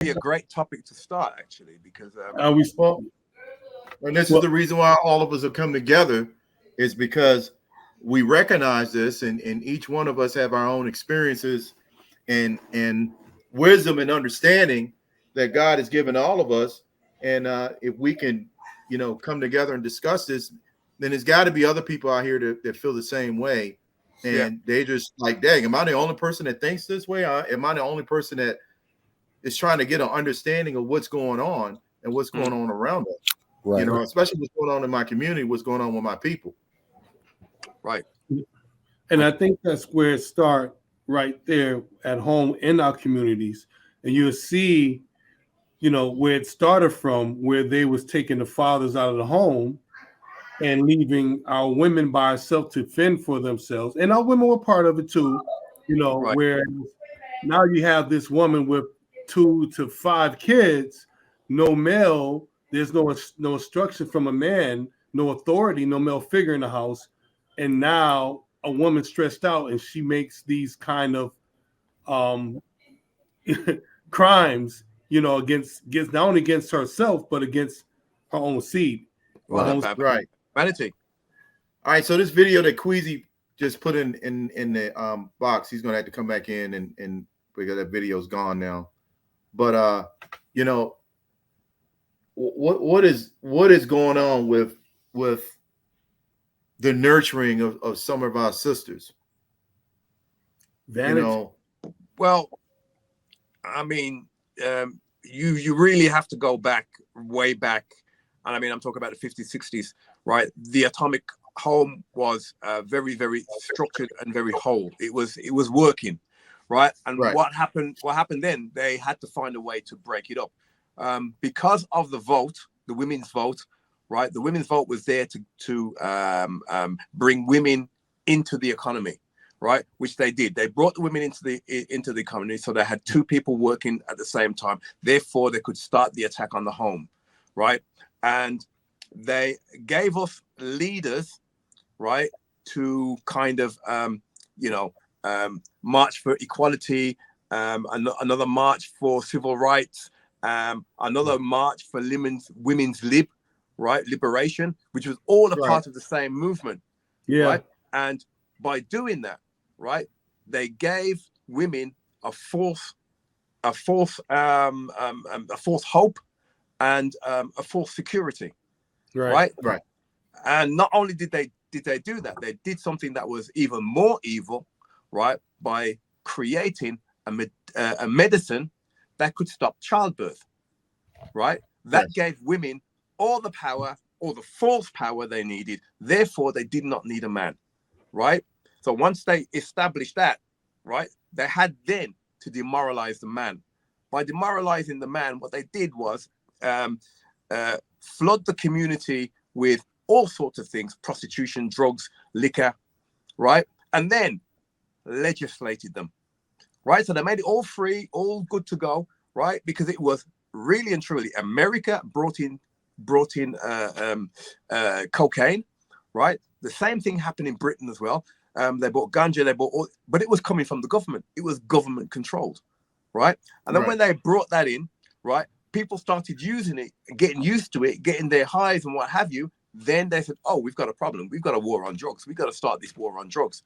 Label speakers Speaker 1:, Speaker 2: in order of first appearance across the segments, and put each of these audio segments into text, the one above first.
Speaker 1: be a great topic to start, actually, because
Speaker 2: We spoke.
Speaker 3: And this is
Speaker 2: Well,
Speaker 3: the reason why all of us have come together, is because we recognize this, and each one of us have our own experiences and wisdom and understanding that God has given all of us. And if we can, come together and discuss this, then there's got to be other people out here that feel the same way.
Speaker 1: yeah,
Speaker 3: And they just like, dang, am I the only person that thinks this way? Am I the only person that is trying to get an understanding of what's going on and what's going on around us?
Speaker 2: right.
Speaker 3: Especially what's going on in my community, what's going on with my people.
Speaker 1: right.
Speaker 2: And I think that's where it starts right there at home in our communities. And you'll see, where it started from, where they was taking the fathers out of the home and leaving our women by ourselves to fend for themselves. And our women were part of it too,
Speaker 1: Right.
Speaker 2: where now you have this woman with 2 to 5 kids, no male, there's no instruction from a man, no authority, no male figure in the house. And now a woman stressed out and she makes these kind of crimes, against not only against herself, but against her own seed.
Speaker 1: Well,
Speaker 3: Right.
Speaker 1: vanity.
Speaker 3: All right. So this video that Queasy just put in the box, he's gonna have to come back in and because that video's gone now. But what is going on with the nurturing of some of our sisters?
Speaker 2: Vanity.
Speaker 1: Well, I mean, you really have to go back, way back, and I mean, I'm talking about the 50s, 60s, right? The atomic home was very, very structured and very whole. It was working, right? And
Speaker 3: Right.
Speaker 1: what happened then? They had to find a way to break it up, because of the vote, the women's vote, right? The women's vote was there to bring women into the economy, right? Which they did. They brought the women into the economy, so they had 2 people working at the same time. Therefore, they could start the attack on the home, right? And they gave us leaders, right, to kind of march for equality, another march for civil rights, another march for women's liberation, which was all a part of the same movement.
Speaker 2: Yeah.
Speaker 1: Right? And by doing that, right, they gave women a false hope and a false security. Right. And not only did they do that, they did something that was even more evil, right, by creating a medicine that could stop childbirth, right? That gave women all the power, all the false power they needed. Therefore, they did not need a man, right? So once they established that, right, they had then to demoralize the man. By demoralizing the man, what they did was flood the community with all sorts of things: prostitution, drugs, liquor, right? And then legislated them, right? So they made it all free, all good to go, right? Because it was really and truly America brought in cocaine, right? The same thing happened in Britain as well. They bought ganja, but it was coming from the government. It was government controlled, right? And then when they brought that in, right, people started using it, getting used to it, getting their highs and what have you. Then they said, oh, we've got a problem. We've got a war on drugs. We've got to start this war on drugs,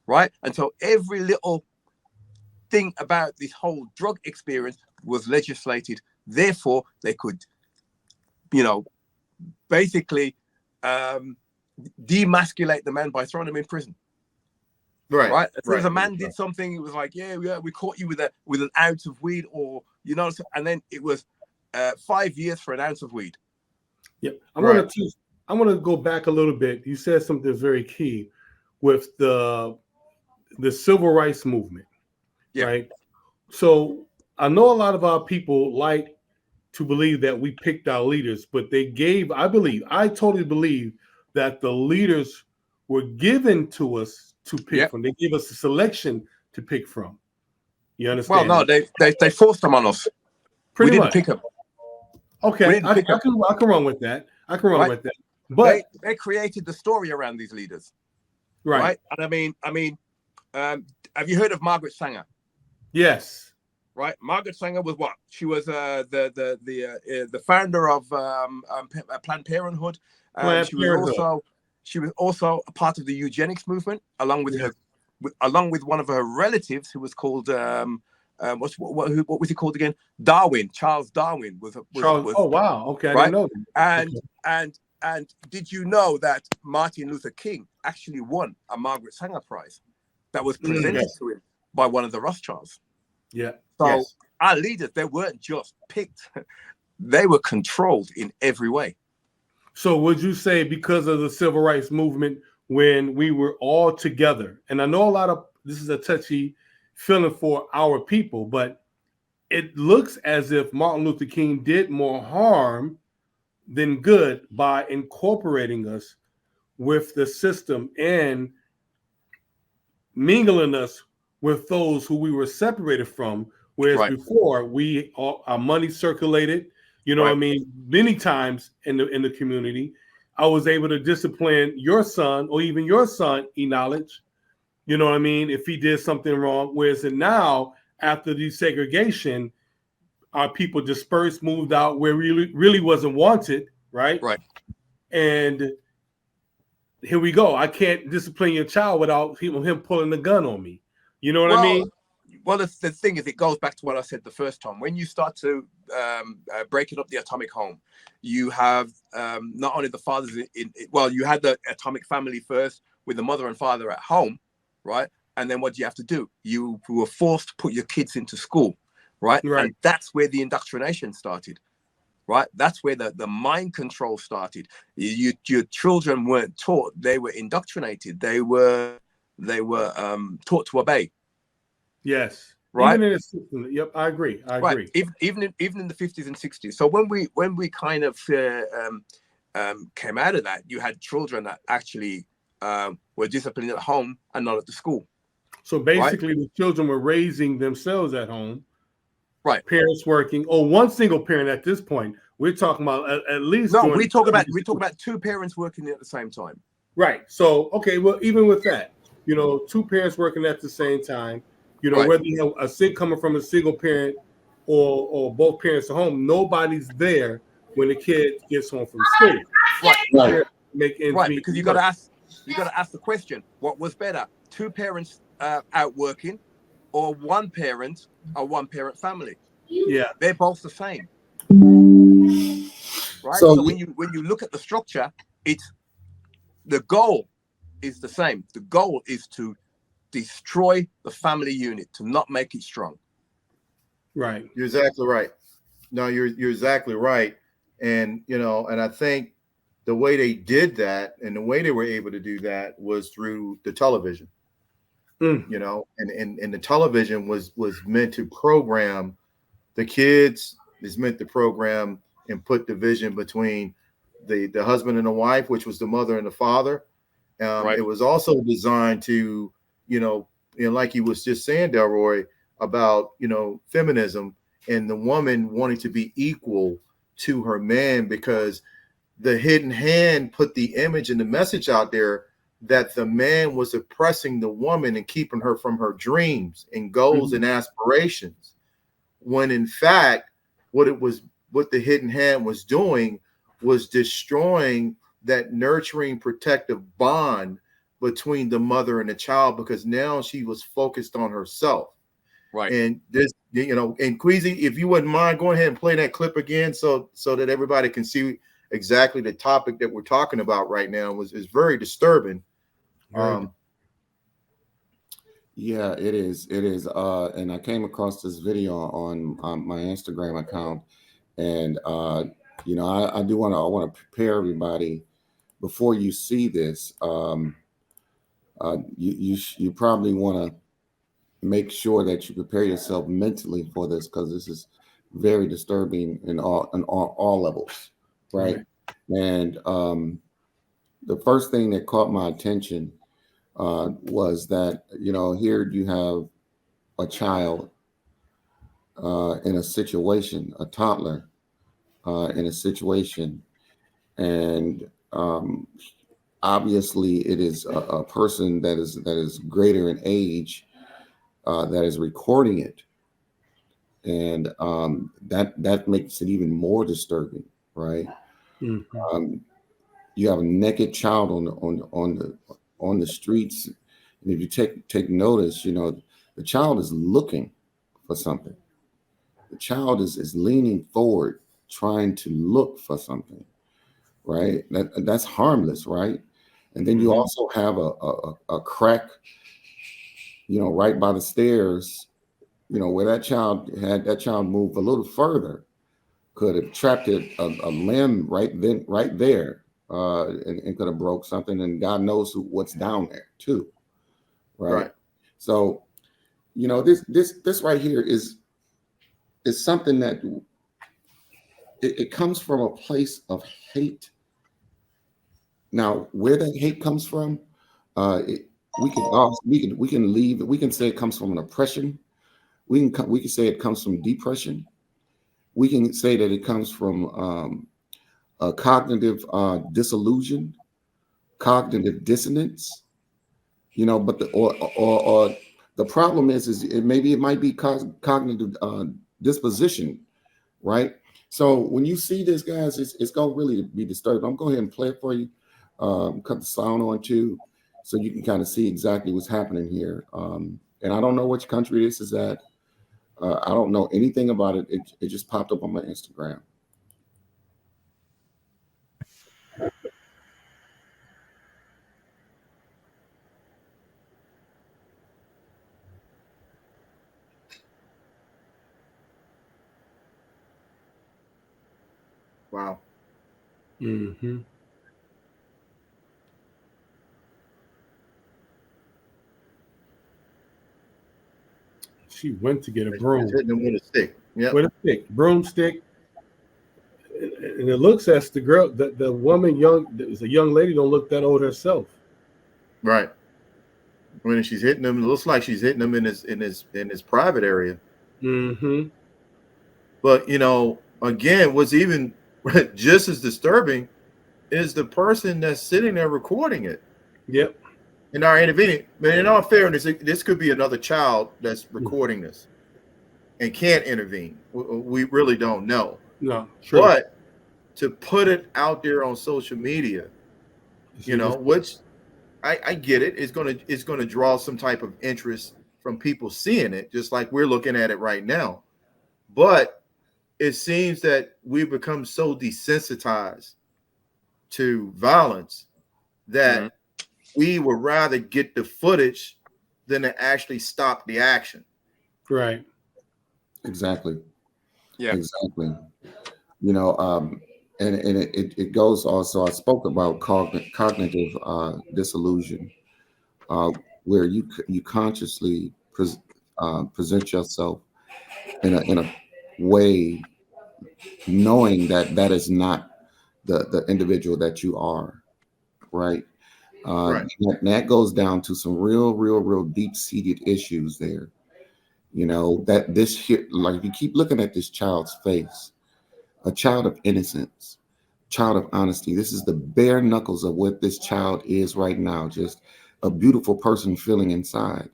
Speaker 1: right? And so every little thing about this whole drug experience was legislated. Therefore, they could, basically demasculate the man by throwing him in prison. Right. As soon as a man did something, it was like, yeah, we caught you with an ounce of weed, or and then it was 5 years for an ounce of weed.
Speaker 2: Yeah, I'm gonna go back a little bit. You said something that's very key with the civil rights movement, right? So I know a lot of our people like to believe that we picked our leaders, but I totally believe that the leaders were given to us to pick from. They gave us a selection to pick from. You understand?
Speaker 1: Well, no, they forced them on us.
Speaker 2: Pretty
Speaker 1: we didn't
Speaker 2: much.
Speaker 1: pick them.
Speaker 2: Okay, I can run with that. But
Speaker 1: they created the story around these leaders,
Speaker 2: right?
Speaker 1: And I mean, have you heard of Margaret Sanger?
Speaker 2: Yes.
Speaker 1: right? Margaret Sanger was what? She was the founder of Planned Parenthood. She was also a part of the eugenics movement, along with one of her relatives, who was called what was he called again? Darwin. Charles Darwin was.
Speaker 2: Oh wow! Okay, I didn't know that.
Speaker 1: And did you know that Martin Luther King actually won a Margaret Sanger Prize that was presented to him by one of the Rothschilds?
Speaker 2: Yeah.
Speaker 1: So our leaders, they weren't just picked; they were controlled in every way.
Speaker 2: So would you say because of the civil rights movement, when we were all together, and I know this is a touchy feeling for our people, but it looks as if Martin Luther King did more harm than good by incorporating us with the system and mingling us with those who we were separated from. Whereas before, our money circulated, what I mean, many times in the community, I was able to discipline your son or even your son, knowledge, what I mean, if he did something wrong. Whereas now, after desegregation, our people dispersed, moved out where really wasn't wanted, right? And here we go. I can't discipline your child without him pulling the gun on me. You know what I mean?
Speaker 1: Well, the thing is, it goes back to what I said the first time. When you start to breaking up the atomic home, you have not only the fathers you had the atomic family first with the mother and father at home, right? And then what do you have to do? You were forced to put your kids into school, right? And that's where the indoctrination started, right? That's where the mind control started. Your children weren't taught; they were indoctrinated. They were taught to obey.
Speaker 2: Yes.
Speaker 1: Right.
Speaker 2: Even in the system. Yep, I agree. I agree.
Speaker 1: Even in the 50s and 60s. So when we kind of came out of that, you had children that actually were disciplined at home and not at the school.
Speaker 2: So basically, the children were raising themselves at home.
Speaker 1: Right.
Speaker 2: Parents working, or one single parent at this point. We're talking about at least.
Speaker 1: No, we talk about two parents working at the same time.
Speaker 2: Right. So well, even with that, two parents working at the same time. Whether you have a sick coming from a single parent or both parents at home, nobody's there when the kid gets home from school.
Speaker 1: Right. Because you got to ask the question: what was better, two parents out working, or one parent family?
Speaker 2: Yeah,
Speaker 1: they're both the same. Right. So when you look at the structure, the goal is the same. The goal is to destroy the family unit, to not make it strong.
Speaker 3: Right. You're exactly right. No, you're exactly right. And and I think the way they did that and the way they were able to do that was through the television. And the television was meant to program the kids, is meant to program and put division between the husband and the wife, which was the mother and the father. It was also designed to like you was just saying, Delroy, about feminism and the woman wanting to be equal to her man, because the hidden hand put the image and the message out there that the man was oppressing the woman and keeping her from her dreams and goals and aspirations, when in fact what the hidden hand was doing was destroying that nurturing protective bond between the mother and the child, because now she was focused on herself. Right. And this, and Queasy, if you wouldn't mind, go ahead and play that clip again so that everybody can see exactly the topic that we're talking about right now. Is very disturbing.
Speaker 4: Yeah, it is. It is. And I came across this video on my Instagram account, and I do want to prepare everybody before you see this. You probably want to make sure that you prepare yourself mentally for this, because this is very disturbing in all levels, right? And the first thing that caught my attention was that here you have a child in a situation, a toddler in a situation, and obviously it is a person that is greater in age that is recording it, and that makes it even more disturbing, right?
Speaker 2: Mm-hmm.
Speaker 4: You have a naked child on the streets, and if you take notice, you know, the child is looking for something. The child is leaning forward, trying to look for something, right? That's harmless, right? And then you also have a crack, you know, right by the stairs, you know, where that child moved a little further, could have trapped a limb right there, and could have broke something, and God knows what's down there too, right? So, you know, this right here is something that it comes from a place of hate. Now, where that hate comes from, we can leave. We can say it comes from an oppression. We can say it comes from depression. We can say that it comes from a cognitive disillusion, cognitive dissonance. You know, but the problem is it might be cognitive disposition, right? So when you see this, guys, it's gonna really be disturbing. I'm going to go ahead and play it for you. Cut the sound on too, so you can kind of see exactly what's happening here. And I don't know which country this is at. I don't know anything about it. It just popped up on my Instagram.
Speaker 3: Wow.
Speaker 2: Mm-hmm. She went to get a broom.
Speaker 3: Hitting them with a stick. Yeah.
Speaker 2: With a stick, broomstick. And it looks as the girl, the woman, the young lady, don't look that old herself.
Speaker 3: Right. When she's hitting him, it looks like she's hitting him in his private area.
Speaker 2: Mm-hmm.
Speaker 3: But you know, again, what's even just as disturbing is the person that's sitting there recording it.
Speaker 2: Yep.
Speaker 3: And are intervening. But in all fairness, this could be another child that's recording this and can't intervene. We really don't know.
Speaker 2: No. True.
Speaker 3: But to put it out there on social media, you know, which I get it, it's gonna draw some type of interest from people seeing it, just like we're looking at it right now. But it seems that we've become so desensitized to violence that we would rather get the footage than to actually stop the action.
Speaker 2: Right.
Speaker 4: Exactly.
Speaker 1: Yeah.
Speaker 4: Exactly. You know, and it goes also. I spoke about cognitive disillusion, where you consciously present yourself in a way, knowing that is not the individual that you are, right?
Speaker 3: Right.
Speaker 4: That goes down to some real deep-seated issues there. You know, that this here, like if you keep looking at this child's face, a child of innocence, child of honesty. This is the bare knuckles of what this child is right now. Just a beautiful person feeling inside.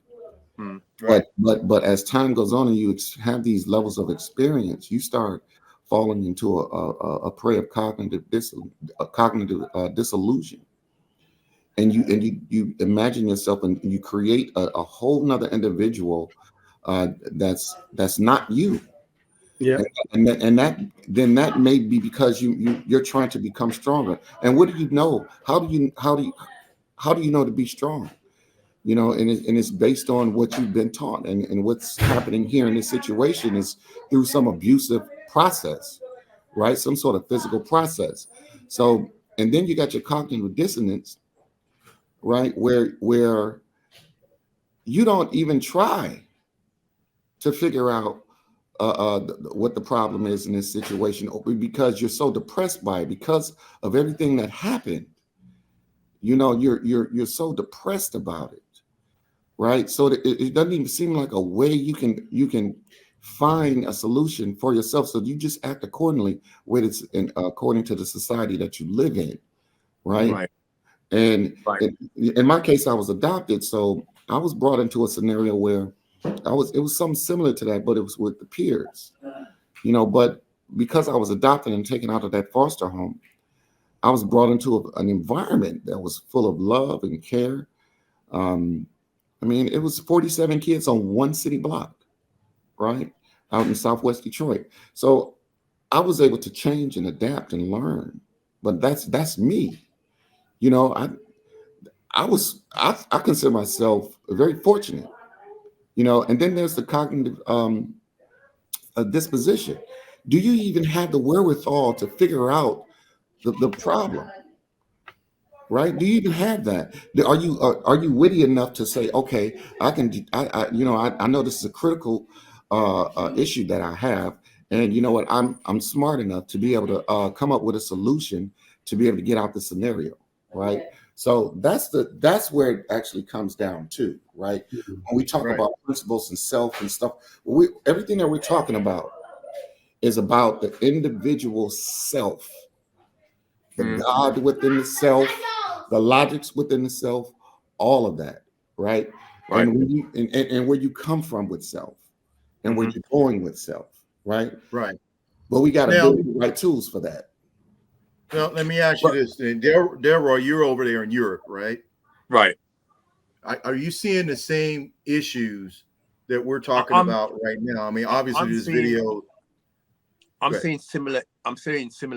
Speaker 3: Right.
Speaker 4: But as time goes on and you have these levels of experience, you start falling into a prey of cognitive disillusion. And you imagine yourself and you create a whole nother individual that's not you.
Speaker 2: Yeah.
Speaker 4: And that may be because you're trying to become stronger. And what do you know? How do you know to be strong? You know, and it's based on what you've been taught, and what's happening here in this situation is through some abusive process, right? Some sort of physical process. So, and then you got your cognitive dissonance, right? Where you don't even try to figure out what the problem is in this situation, because you're so depressed by it, because of everything that happened. You know, you're so depressed about it, right? So it doesn't even seem like a way you can find a solution for yourself. So you just act accordingly according to the society that you live in, right? And in my case, I was adopted, so I was brought into a scenario where it was something similar to that, but it was with the peers, but because I was adopted and taken out of that foster home, I was brought into an environment that was full of love and care. It was 47 kids on one city block, right? Out in Southwest Detroit. So I was able to change and adapt and learn, but that's me. I consider myself very fortunate, and then there's the cognitive disposition. Do you even have the wherewithal to figure out the problem? Right? Do you even have that? Are you witty enough to say, okay, I know this is a critical issue that I have, and you know what, I'm smart enough to be able to come up with a solution to be able to get out the scenario, right? So that's where it actually comes down to, right? When we talk about principles and self and stuff, everything that we're talking about is about the individual self, the God within the self, the logics within the self, all of that, right? And when you and where you come from with self, and where you're going with self, right?
Speaker 3: Right.
Speaker 4: But we got to build the right tools for that.
Speaker 3: Well, let me ask you this. Delroy, you're over there in Europe, right?
Speaker 1: Right.
Speaker 3: Are you seeing the same issues that we're talking about right now? I mean, obviously, this video.
Speaker 1: I'm seeing similar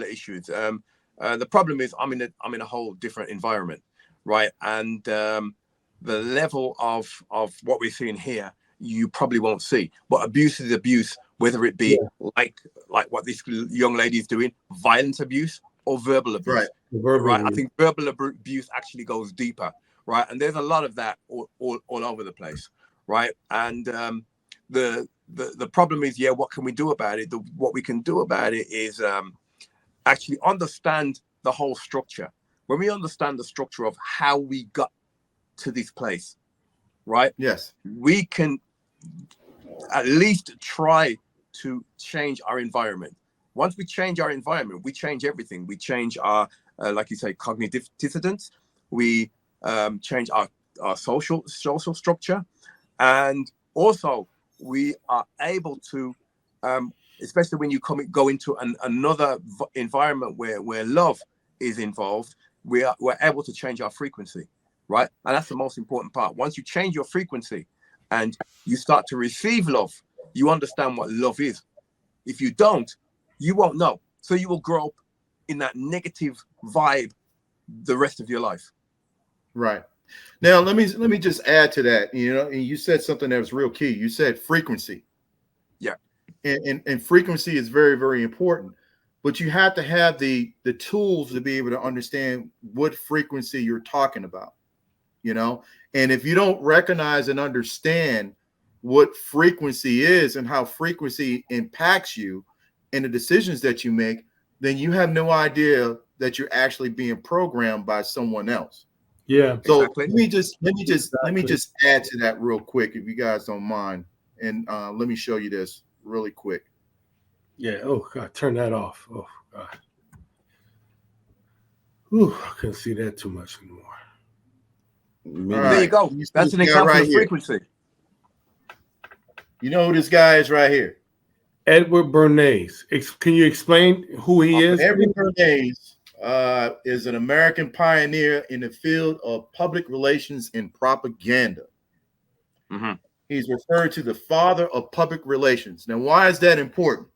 Speaker 1: issues. The problem is I'm in a whole different environment, right? And the level of what we're seeing here, you probably won't see. But abuse is abuse, whether it be like what this young lady is doing, violent abuse or verbal abuse. Right. I think verbal abuse actually goes deeper, right? And there's a lot of that all over the place, right? And the problem is, what can we do about it? What we can do about it is actually understand the whole structure. When we understand the structure of how we got to this place, right?
Speaker 3: Yes.
Speaker 1: We can at least try to change our environment. Once we change our environment, we change everything. We change our, like you say, cognitive dissonance. We change our social structure. And also, we are able to, especially when you go into another environment where love is involved, we're able to change our frequency, right? And that's the most important part. Once you change your frequency and you start to receive love, you understand what love is. If you don't, you won't know. So you will grow up in that negative vibe the rest of your life.
Speaker 3: Right. Now, let me just add to that. And you said something that was real key. You said frequency.
Speaker 1: Yeah.
Speaker 3: And frequency is very, very important. But you have to have the tools to be able to understand what frequency you're talking about. And if you don't recognize and understand what frequency is and how frequency impacts you and the decisions that you make, then you have no idea that you're actually being programmed by someone else.
Speaker 2: Yeah.
Speaker 3: So
Speaker 1: exactly.
Speaker 3: let me just add to that real quick, if you guys don't mind, and let me show you this really quick.
Speaker 2: Yeah. Oh God, turn that off. Oh God. Ooh, I couldn't see that too much anymore.
Speaker 1: There you go. That's an example of frequency.
Speaker 3: You know who this guy is right here?
Speaker 2: Edward Bernays. Can you explain who he is?
Speaker 3: Edward Bernays is an American pioneer in the field of public relations and propaganda.
Speaker 1: Mm-hmm.
Speaker 3: He's referred to the father of public relations. Now, why is that important?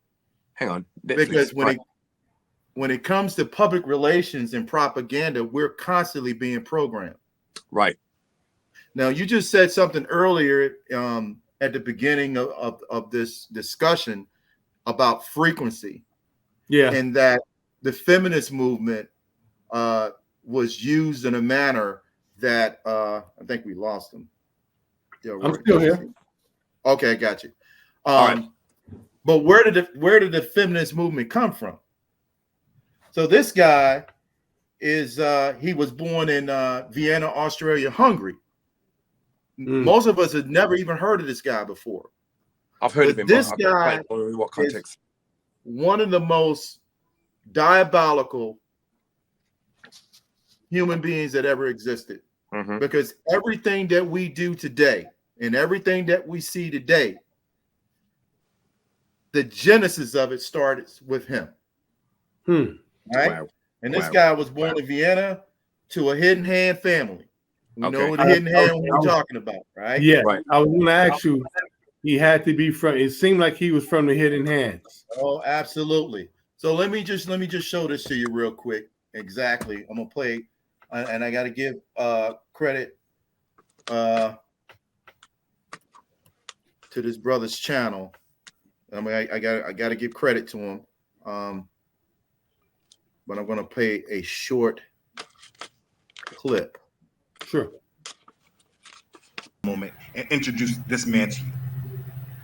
Speaker 1: Hang on.
Speaker 3: Because when it comes to public relations and propaganda, we're constantly being programmed.
Speaker 1: Right.
Speaker 3: Now, you just said something earlier at the beginning of this discussion about frequency.
Speaker 2: Yeah.
Speaker 3: And that the feminist movement was used in a manner that I think we lost him.
Speaker 2: I'm still here.
Speaker 3: Okay, I got you.
Speaker 1: All right.
Speaker 3: But where did the feminist movement come from? So this guy is he was born in Vienna, Austria, Hungary. Most of us had never even heard of this guy before.
Speaker 1: I've heard of him.
Speaker 3: This guy
Speaker 1: in what context?
Speaker 3: One of the most diabolical human beings that ever existed.
Speaker 1: Mm-hmm.
Speaker 3: Because everything that we do today, and everything that we see today, the genesis of it started with him. Right?
Speaker 1: Wow.
Speaker 3: And this guy was born in Vienna to a hidden hand family. We know what the
Speaker 2: I-
Speaker 3: hidden hand
Speaker 2: I-
Speaker 3: we're talking about, right?
Speaker 2: Yeah,
Speaker 1: Right.
Speaker 2: I was going to ask you. He had to be from. It seemed like he was from the Hidden Hands.
Speaker 3: Oh, absolutely. So let me just show this to you real quick. Exactly. I'm gonna play, and I got to give credit to this brother's channel. I mean, I got to give credit to him. But I'm gonna play a short clip.
Speaker 2: Sure.
Speaker 5: Moment and introduce this man to you.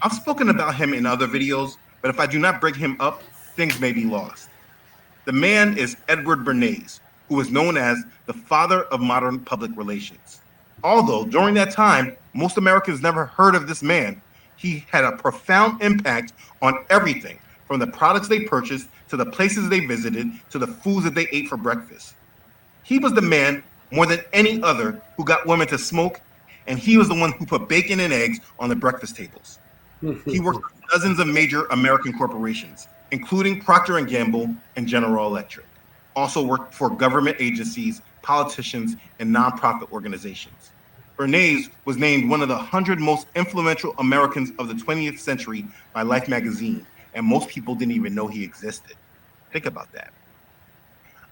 Speaker 5: I've spoken about him in other videos, but if I do not bring him up, things may be lost. The man is Edward Bernays, who is known as the father of modern public relations. Although during that time, most Americans never heard of this man, he had a profound impact on everything from the products they purchased to the places they visited to the foods that they ate for breakfast. He was the man, more than any other, who got women to smoke, and he was the one who put bacon and eggs on the breakfast tables. He worked for dozens of major American corporations, including Procter & Gamble and General Electric. Also worked for government agencies, politicians, and nonprofit organizations. Bernays was named one of the 100 most influential Americans of the 20th century by Life magazine, and most people didn't even know he existed. Think about that.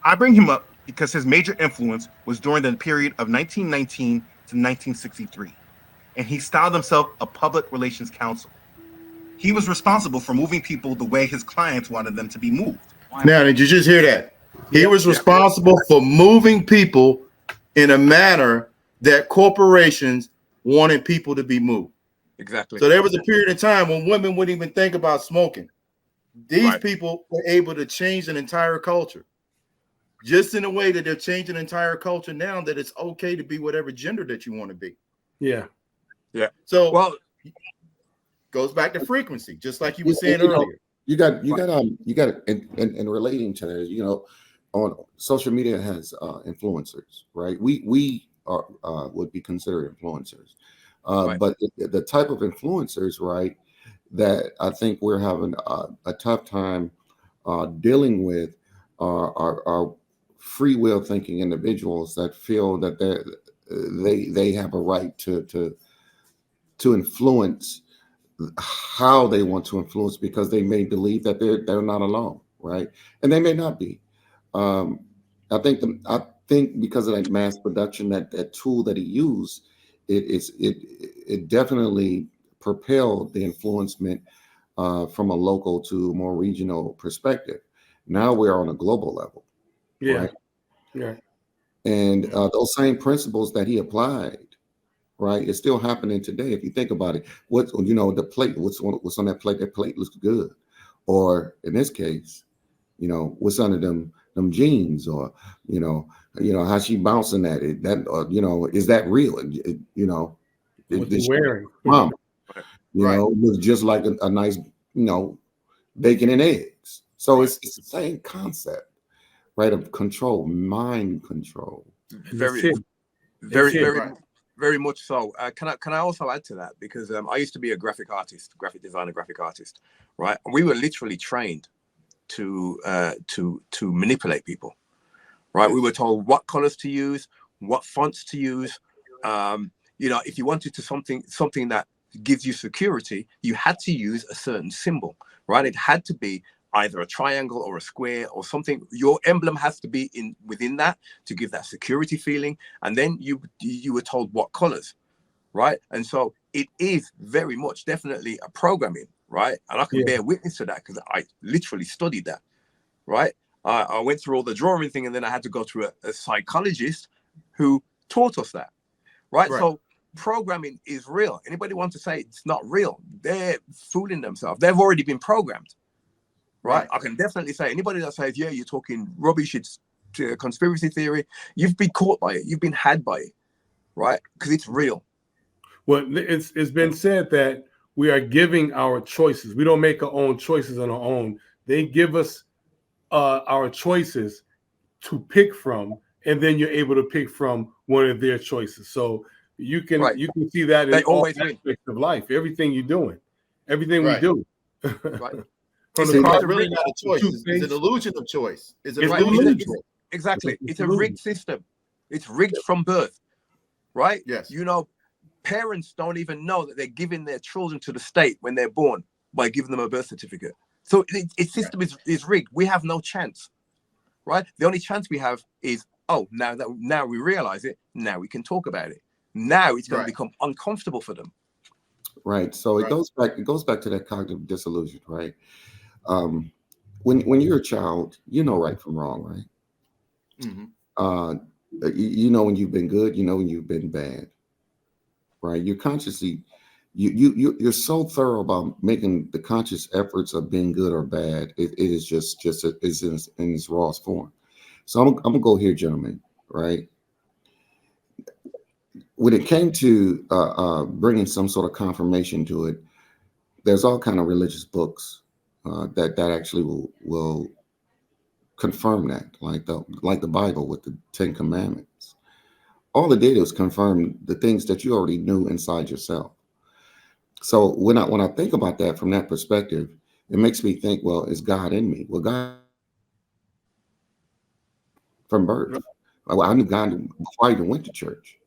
Speaker 5: I bring him up because his major influence was during the period of 1919 to 1963, and he styled himself a public relations counsel. He was responsible for moving people the way his clients wanted them to be moved.
Speaker 3: Now, did you just hear that? He was responsible for moving people in a manner that corporations wanted people to be moved.
Speaker 1: Exactly.
Speaker 3: So there was a period of time when women wouldn't even think about smoking. These people were able to change an entire culture. Just in a way that they're changing the entire culture now, that it's okay to be whatever gender that you want to be.
Speaker 2: Yeah.
Speaker 1: Yeah.
Speaker 3: So
Speaker 1: well,
Speaker 3: goes back to frequency, just like you were saying earlier.
Speaker 4: You got in relating to that, you know, on social media has influencers, right? We are would be considered influencers. But the type of influencers, right, that I think we're having a tough time dealing with are free will thinking individuals that feel that they have a right to influence how they want to influence because they may believe that they're not alone, right? And they may not be. I think because of that mass production, that tool that he used, it definitely propelled the influencement from a local to more regional perspective. Now we're on a global level, right?
Speaker 2: Yeah.
Speaker 4: And those same principles that he applied, right, it's still happening today. If you think about it, the plate, what's on that plate? That plate looks good, or in this case, what's under them jeans, or how she bouncing at it. That is that real?
Speaker 2: What you wearing?
Speaker 4: Mom, it looks just like a nice, bacon and eggs. So it's the same concept, right? Of control, mind control.
Speaker 1: Very much so. Can I also add to that, because I used to be a graphic designer, right? And we were literally trained to manipulate people, right? We were told what colors to use, what fonts to use. If you wanted to something that gives you security, you had to use a certain symbol, right? It had to be either a triangle or a square or something. Your emblem has to be within that to give that security feeling. And then you were told what colors, right? And so it is very much definitely a programming, right? And I can bear witness to that because I literally studied that, right? I went through all the drawing thing, and then I had to go through a psychologist who taught us that, right? So programming is real. Anybody want to say it's not real, they're fooling themselves. They've already been programmed. Right. I can definitely say anybody that says, you're talking rubbish, it's conspiracy theory, you've been caught by it, you've been had by it, right? Because it's real.
Speaker 2: Well, it's been said that we are giving our choices. We don't make our own choices on our own. They give us our choices to pick from, and then you're able to pick from one of their choices. So You can see that in all aspects of life. Everything you're doing, everything we do.
Speaker 1: Right.
Speaker 3: It's really not a choice. It's an illusion of choice. It's an illusion of choice.
Speaker 1: Exactly. It's a rigged system. It's rigged from birth. Right?
Speaker 3: Yes.
Speaker 1: You know, parents don't even know that they're giving their children to the state when they're born by giving them a birth certificate. So its system is rigged. We have no chance. Right? The only chance we have is, now we realize it, now we can talk about it. Now it's going to become uncomfortable for them.
Speaker 4: Right. So it goes back to that cognitive disillusion, right? When you're a child, you know right from wrong, right?
Speaker 3: Mm-hmm.
Speaker 4: You know when you've been good, you know when you've been bad, right? You're consciously, you're so thorough about making the conscious efforts of being good or bad. It is just is in its rawest form. So I'm gonna go here, gentlemen, right? When it came to bringing some sort of confirmation to it, there's all kind of religious books that actually will confirm that, like the Bible with the 10 Commandments. All it did was confirm the things that you already knew inside yourself. So when I think about that from that perspective, it makes me think, well, is God in me? Well, God from birth. Well, I knew God before I even went to church.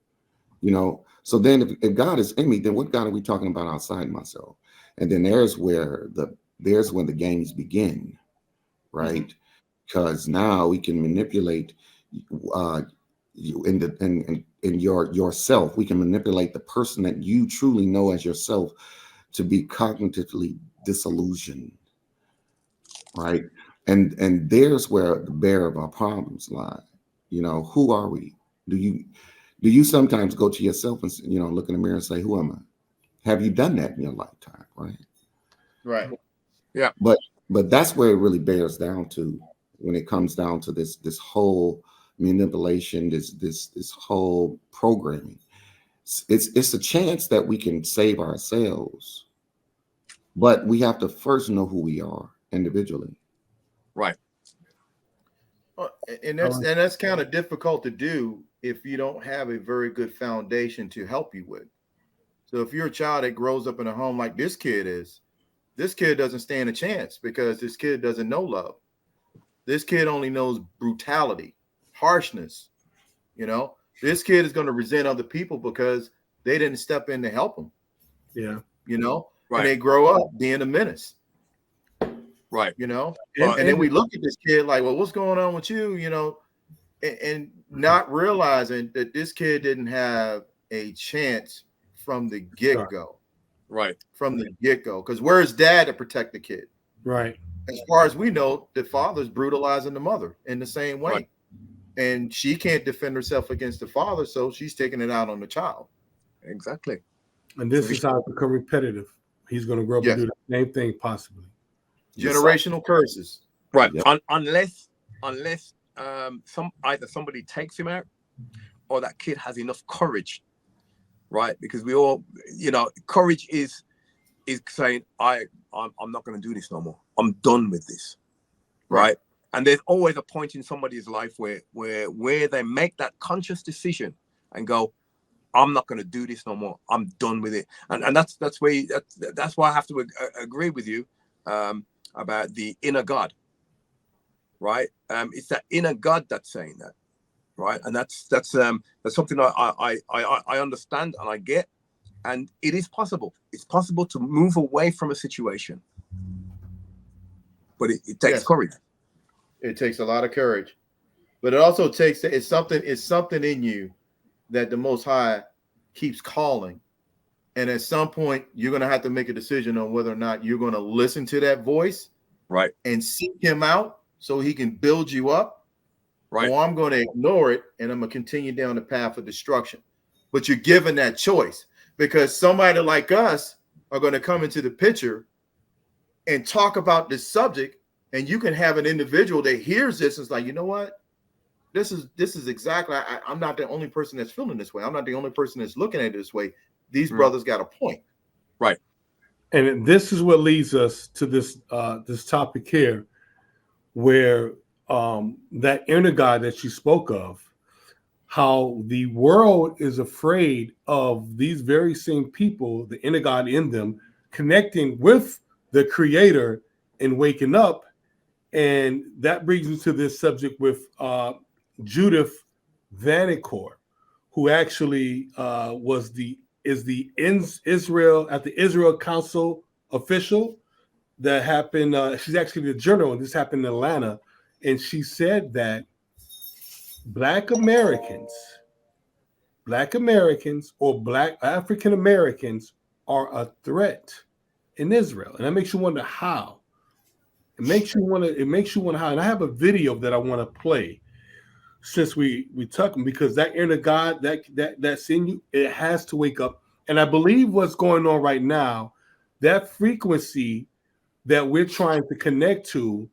Speaker 4: You know, so then if God is in me, then what God are we talking about outside myself? And then there's when the games begin, right? Because now we can manipulate you in yourself. We can manipulate the person that you truly know as yourself to be cognitively disillusioned, right? And there's where the bear of our problems lie. You know, who are we? Do you sometimes go to yourself and, you know, look in the mirror and say, who am I? Have you done that in your lifetime?
Speaker 3: Right.
Speaker 1: Yeah.
Speaker 4: But that's where it really bears down to when it comes down to this whole manipulation, this whole programming. It's a chance that we can save ourselves, but we have to first know who we are individually.
Speaker 1: Right.
Speaker 3: And that's kind of difficult to do if you don't have a very good foundation to help you with. So if you're a child that grows up in a home like this kid is, this kid doesn't stand a chance because this kid doesn't know love. This kid only knows brutality, harshness. You know, this kid is going to resent other people because they didn't step in to help him.
Speaker 2: Yeah.
Speaker 3: You know, and they grow up being a menace.
Speaker 1: Right.
Speaker 3: You know, and then we look at this kid like, well, what's going on with you? You know, and not realizing that this kid didn't have a chance from the get-go.
Speaker 1: Right.
Speaker 3: From the get-go. Because where's dad to protect the kid?
Speaker 2: Right.
Speaker 3: As far as we know, the father's brutalizing the mother in the same way. Right. And she can't defend herself against the father, so she's taking it out on the child.
Speaker 1: Exactly.
Speaker 2: And this is how it becomes repetitive. He's going to grow up and do the same thing possibly.
Speaker 3: Generational curses.
Speaker 1: Right. Yep. Unless either somebody takes him out or that kid has enough courage. Right. Because we all, you know, courage is saying, I'm not going to do this no more. I'm done with this. Right. And there's always a point in somebody's life where they make that conscious decision and go, I'm not going to do this no more. I'm done with it. And that's why I have to agree with you about the inner God, right? It's that inner God that's saying that, right? And that's something I understand and I get, and it is possible. It's possible to move away from a situation, but it takes courage.
Speaker 3: It takes a lot of courage, but it also takes it's something in you that the Most High keeps calling. And at some point, you're going to have to make a decision on whether or not you're going to listen to that voice,
Speaker 1: right,
Speaker 3: and seek him out so he can build you up,
Speaker 1: right,
Speaker 3: or I'm going to ignore it and I'm going to continue down the path of destruction. But you're given that choice because somebody like us are going to come into the picture and talk about this subject, and you can have an individual that hears this and is like, you know what? This is exactly, I'm not the only person that's feeling this way. I'm not the only person that's looking at it this way. These brothers got a point.
Speaker 1: Right.
Speaker 2: And this is what leads us to this topic here, where that inner God that you spoke of, how the world is afraid of these very same people, the inner God in them, connecting with the Creator and waking up. And that brings me to this subject with Judith Vanacore, who actually is the Israel at the Israel Council official that happened. She's actually the journal, and this happened in Atlanta. And she said that Black Americans or Black African Americans are a threat in Israel. And that makes you wonder how. It makes you want to how. And I have a video that I want to play since we took them, because that inner God that's in you, it has to wake up. And I believe what's going on right now, that frequency that we're trying to connect to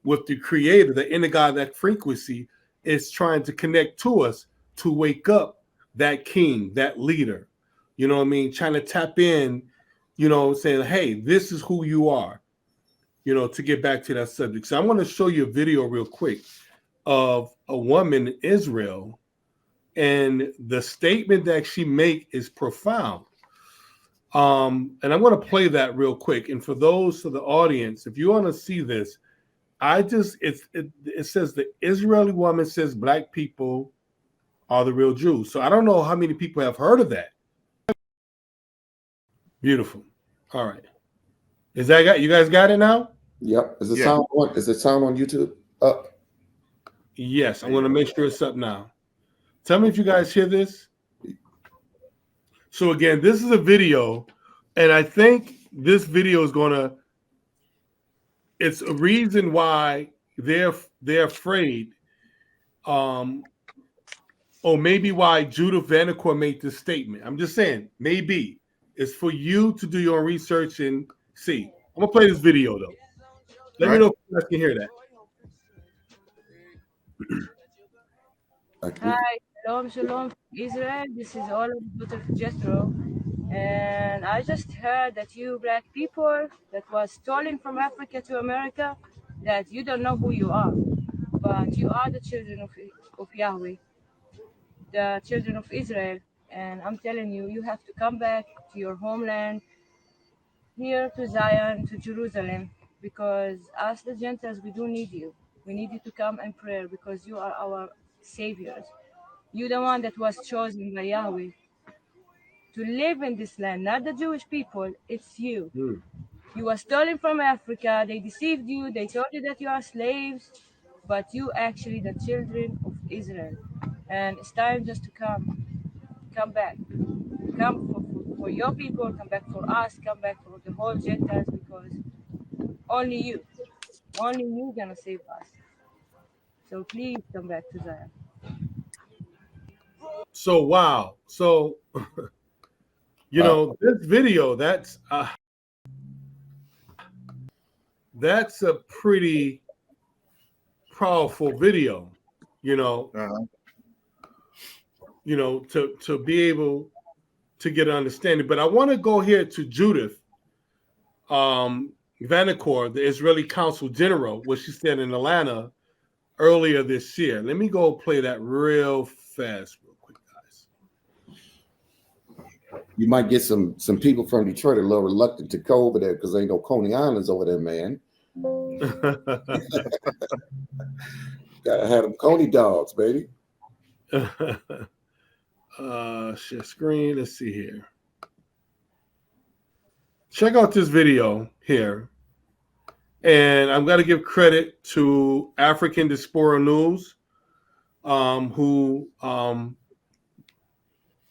Speaker 2: with the Creator, the inner God, that frequency is trying to connect to us to wake up that king, that leader. You know what I mean? Trying to tap in, saying, hey, this is who you are, to get back to that subject. So I want to show you a video real quick of a woman in Israel, and the statement that she make is profound. And I'm going to play that real quick. And for those of the audience, if you want to see this, it says the Israeli woman says Black people are the real Jews. So I don't know how many people have heard of that. Beautiful. All right. You guys got it now?
Speaker 4: Yep. Is it sound on YouTube up?
Speaker 2: Yes, I'm going to make sure it's up now. Tell me if you guys hear this. So again, this is a video, and I think this video is it's a reason why they're afraid, or maybe why Judith Vanacore made this statement. I'm just saying, maybe it's for you to do your research and see. I'm gonna play this video though. Let me know if you guys can hear that.
Speaker 6: Hi, shalom, from Israel. This is all of Dr. Jethro. And I just heard that you Black people that was stolen from Africa to America, that you don't know who you are, but you are the children of Yahweh, the children of Israel. And I'm telling you, you have to come back to your homeland, here to Zion, to Jerusalem, because us, the Gentiles, we do need you. We need you to come and pray, because you are our saviors. You're the one that was chosen by Yahweh to live in this land, not the Jewish people. It's you. You were stolen from Africa. They deceived you. They told you that you are slaves, but you actually the children of Israel. And it's time just to come back. Come for your people, come back for us, come back for the whole Gentiles, because only you gonna save us. So please come back to Zion.
Speaker 2: So wow. So this video, that's a pretty powerful video, to be able to get an understanding. But I want to go here to Judith Vanacore, the Israeli Consul General, what she said in Atlanta earlier this year. Let me go play that real fast, real quick, guys.
Speaker 4: You might get some people from Detroit a little reluctant to go over there because ain't no Coney Islands over there, man. Gotta have them Coney dogs, baby.
Speaker 2: Share screen. Let's see here. Check out this video here. And I'm going to give credit to African Diaspora News, who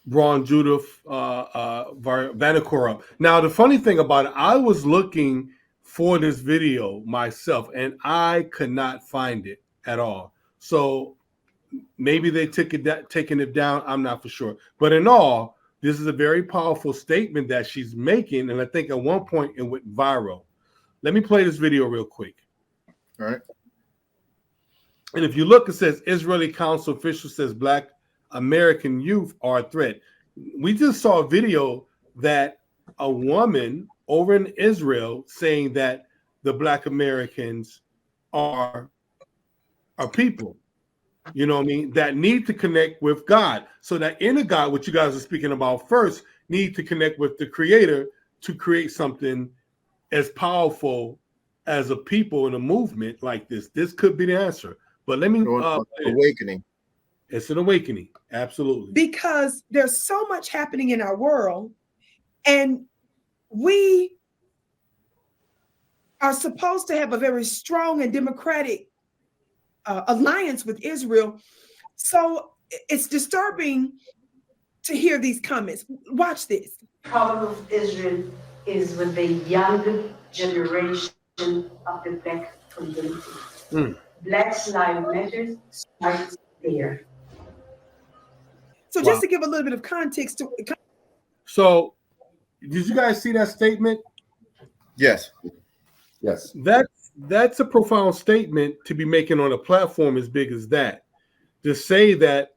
Speaker 2: brought Judith Vanacore up. Now, the funny thing about it, I was looking for this video myself, and I could not find it at all. So maybe they taking it down. I'm not for sure. But in all, this is a very powerful statement that she's making, and I think at one point it went viral. Let me play this video real quick.
Speaker 3: All right.
Speaker 2: And if you look, it says Israeli Council official says Black American youth are a threat. We just saw a video that a woman over in Israel saying that the Black Americans are people. you know what I mean, that need to connect with God. So that inner God, what you guys are speaking about first, need to connect with the Creator to create something as powerful as a people in a movement like this. This could be the answer. But let me
Speaker 3: awakening.
Speaker 2: It's an awakening, absolutely.
Speaker 7: Because there's so much happening in our world, and we are supposed to have a very strong and democratic alliance with Israel. So it's disturbing to hear these comments. Watch this.
Speaker 8: The problem of Israel is with the young generation of the black community. Black Lives Matter starts there.
Speaker 7: So just to give a little bit of context to.
Speaker 2: So, did you guys see that statement?
Speaker 3: Yes.
Speaker 4: Yes.
Speaker 2: That's a profound statement to be making on a platform as big as that. To say that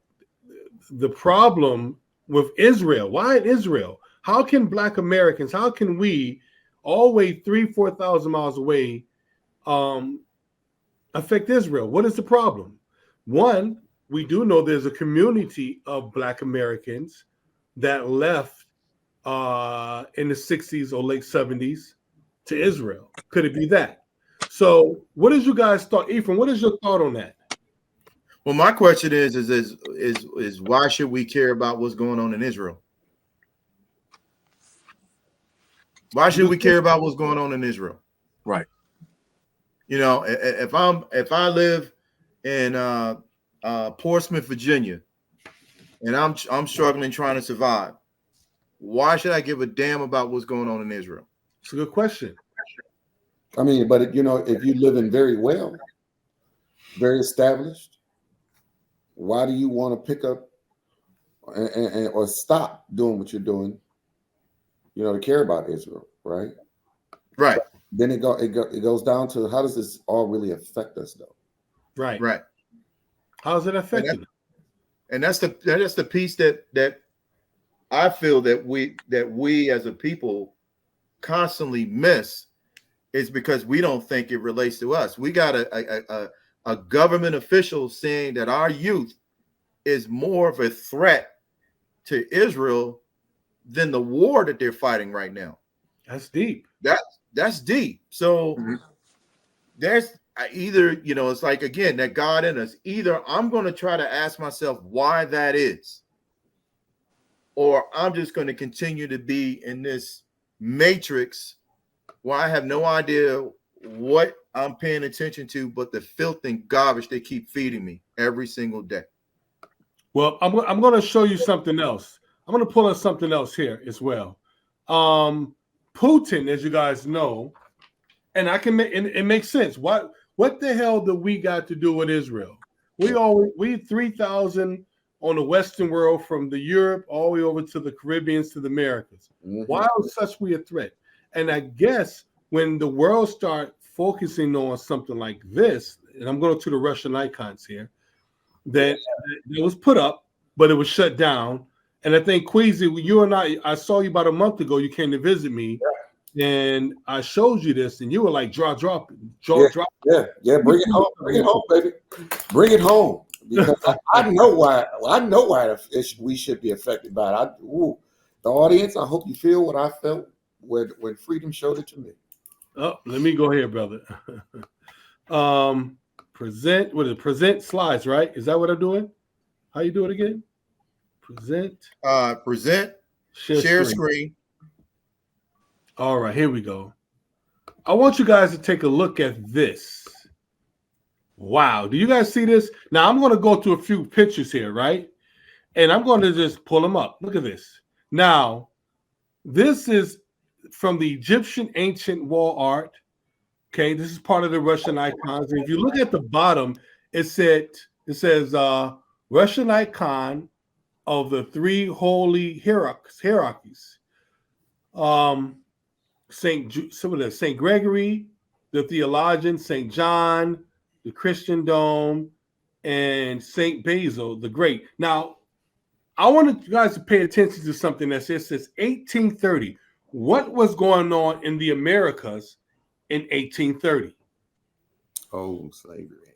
Speaker 2: the problem with Israel, why Israel? How can Black Americans, how can we, all the way 3,000-4,000 miles away, affect Israel? What is the problem? One, we do know there's a community of Black Americans that left in the 60s or late 70s to Israel. Could it be that? So what is you guys thought? Ephraim, what is your thought on that?
Speaker 3: Well, my question is why should we care about what's going on in Israel? Why should we care about what's going on in Israel?
Speaker 1: Right.
Speaker 3: You know, if I live in Portsmouth, Virginia, and I'm struggling trying to survive, why should I give a damn about what's going on in Israel?
Speaker 2: It's a good question.
Speaker 4: I mean, but you know, if you live in very well, very established, why do you want to pick up or stop doing what you're doing? You know, to care about Israel, right?
Speaker 3: Right.
Speaker 4: But then it goes down to how does this all really affect us, though?
Speaker 2: Right.
Speaker 3: Right.
Speaker 2: How does it affect you?
Speaker 3: And that's the piece that I feel that we as a people constantly miss, is because we don't think it relates to us. We got a government official saying that our youth is more of a threat to Israel than the war that they're fighting right now.
Speaker 2: That's deep.
Speaker 3: That's deep. So there's either, you know, it's like, again, that God in us. Either I'm going to try to ask myself why that is, or I'm just going to continue to be in this matrix where I have no idea what I'm paying attention to, but the filth and garbage they keep feeding me every single day.
Speaker 2: Well, I'm going to show you something else. I'm going to pull up something else here as well. Putin, as you guys know, and it makes sense. What the hell do we got to do with Israel? We 3,000 on the Western world, from the Europe all the way over to the Caribbean to the Americas. Why are such we a threat? And I guess when the world start focusing on something like this, and I'm going to the Russian icons here, that it was put up, but it was shut down. And I think, Queasy, you and I saw you about a month ago. You came to visit me, and I showed you this, and you were like, drop.
Speaker 4: Yeah, bring it home, baby. Bring it home. Because I know why. We should be affected by it. The audience, I hope you feel what I felt when Freedom showed it to me.
Speaker 2: Oh, let me go here, brother. Present slides, right? Is that what I'm doing? How you do it again? Present.
Speaker 3: Share screen.
Speaker 2: All right, here we go. I want you guys to take a look at this. Wow, do you guys see this? Now I'm going to go to a few pictures here, right? And I'm going to just pull them up. Look at this. Now, this is from the Egyptian ancient wall art. Okay, this is part of the Russian icons. And if you look at the bottom, it says Russian icon of the three holy hierarchies. Saint Gregory, the theologian, Saint John, the Christian Dome, and Saint Basil the Great. Now, I want you guys to pay attention to something that says 1830. What was going on in the Americas in 1830?
Speaker 4: Oh, slavery.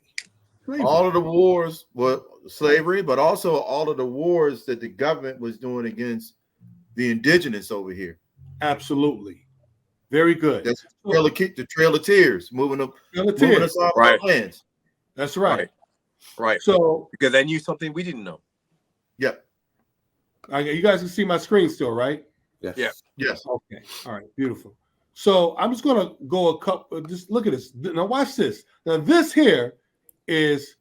Speaker 3: All of the wars were slavery, but also all of the wars that the government was doing against the indigenous over here.
Speaker 2: Absolutely. Very good.
Speaker 3: That's the Trail of Tears, moving us off our lands.
Speaker 2: That's right.
Speaker 1: Right.
Speaker 2: So
Speaker 1: because they knew something we didn't know.
Speaker 3: Yep.
Speaker 2: You guys can see my screen still, right?
Speaker 4: Yes.
Speaker 1: Yeah.
Speaker 3: Yes.
Speaker 2: Okay. All right. Beautiful. So I'm just going to go a couple. Just look at this. Now watch this. Now this is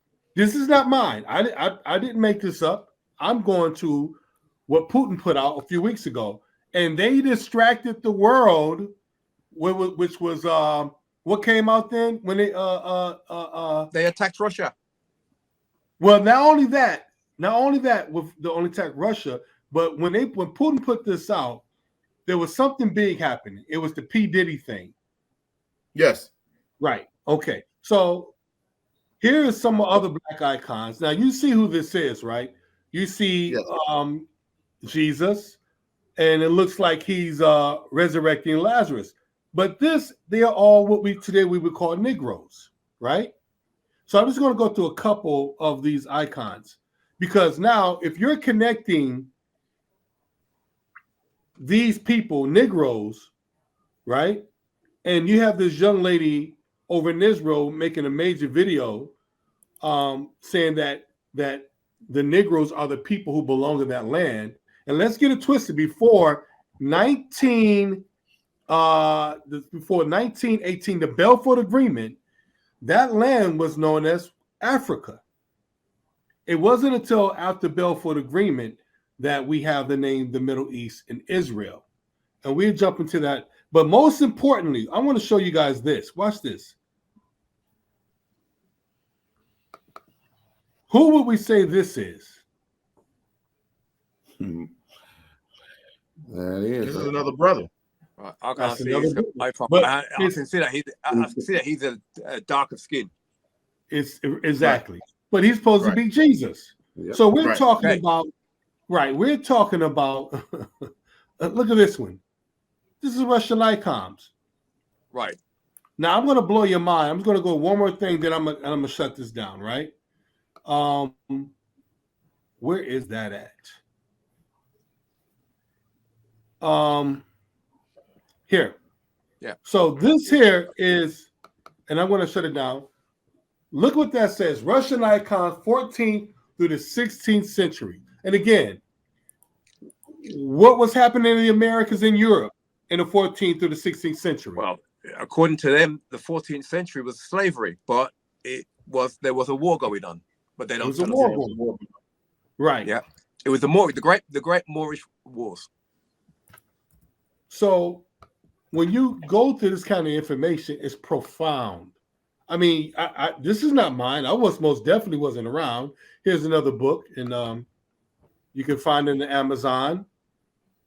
Speaker 2: not mine. I didn't make this up. I'm going to what Putin put out a few weeks ago, and they distracted the world, which was what came out then when they
Speaker 1: attacked Russia.
Speaker 2: Well, not only that, with the only attack Russia, but when Putin put this out, there was something big happening. It was the P. Diddy thing.
Speaker 3: Yes.
Speaker 2: Right. Okay. So here is some other black icons. Now you see who this is, right? You see Jesus, and it looks like he's resurrecting Lazarus. But they are all what we would call Negroes, right? So I'm just going to go through a couple of these icons, because now if you're connecting these people, Negroes, right? And you have this young lady over in Israel making a major video saying that the Negroes are the people who belong to that land. And let's get it twisted. Before 1918, the Belfort Agreement, that land was known as Africa. It wasn't until after Belfort Agreement that we have the name the Middle East and Israel. And we'll jump into that. But most importantly, I want to show you guys this. Watch this. Who would we say this is?
Speaker 4: That
Speaker 3: This is another brother.
Speaker 1: I can't see. I can see that he's a darker skin.
Speaker 2: It's exactly, but he's supposed to be Jesus. Yep. So we're talking about, We're talking about. Look at this one. This is Russian icons.
Speaker 1: Right.
Speaker 2: Now I'm going to blow your mind. I'm going to go one more thing, then I'm gonna shut this down. Right. Where is that at? Here.
Speaker 1: Yeah.
Speaker 2: So this here is, and I'm going to shut it down. Look what that says. Russian icons 14th through the 16th century. And again, what was happening in the Americas and Europe in the 14th through the 16th century?
Speaker 1: Well, according to them, the 14th century was slavery, but there was a war going on. But they don't tell us it was a war.
Speaker 2: Right.
Speaker 1: Yeah. It was the great Moorish wars.
Speaker 2: So when you go through this kind of information, it's profound. I mean, this is not mine. I most definitely wasn't around. Here's another book, and you can find it in the Amazon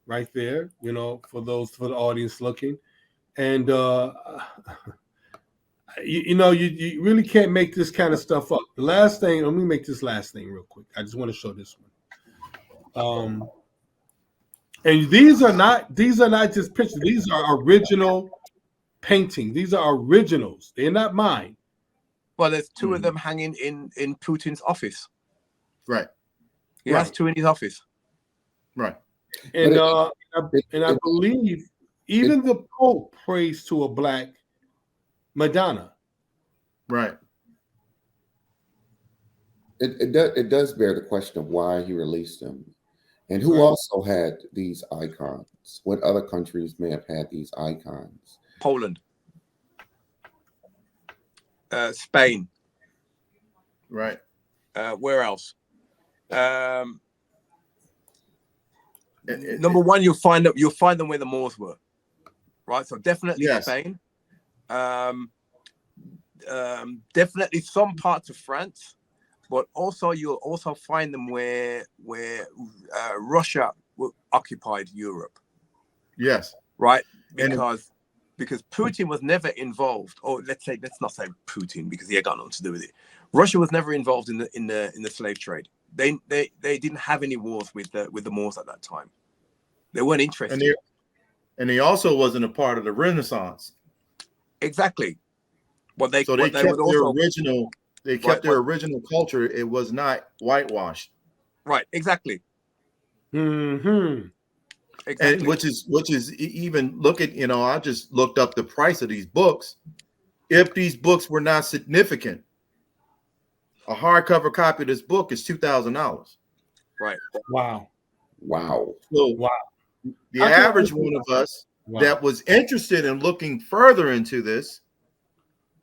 Speaker 2: right there, for the audience looking. And you really can't make this kind of stuff up. The last thing, let me make this last thing real quick. I just want to show this one. And these are not just pictures. These are original paintings. These are originals. They're not mine.
Speaker 1: Well, there's two of them hanging in Putin's office.
Speaker 3: Right.
Speaker 1: He has two in his office.
Speaker 3: Right.
Speaker 2: And I believe even the Pope prays to a black Madonna.
Speaker 3: Right.
Speaker 4: It does bear the question of why he released them. And who also had these icons? What other countries may have had these icons?
Speaker 1: Poland. Spain.
Speaker 3: Right.
Speaker 1: Where else? Number one, you'll find them where the Moors were. Right. So definitely Spain. Definitely some parts of France. But also, you'll also find them where Russia occupied Europe.
Speaker 3: Yes.
Speaker 1: Right. Because Putin was never involved, or let's not say Putin, because he had got nothing to do with it. Russia was never involved in the slave trade. They didn't have any wars with the Moors at that time. They weren't interested.
Speaker 3: And he also wasn't a part of the Renaissance.
Speaker 1: Exactly.
Speaker 3: They kept their original They kept their original culture. It was not whitewashed.
Speaker 1: Right. Exactly.
Speaker 2: Mm-hmm.
Speaker 1: Exactly.
Speaker 3: And which is even look at, I just looked up the price of these books. If these books were not significant, a hardcover copy of this book is $2,000.
Speaker 1: Right.
Speaker 2: Wow.
Speaker 3: So
Speaker 2: Wow.
Speaker 3: the average one of us that was interested in looking further into this,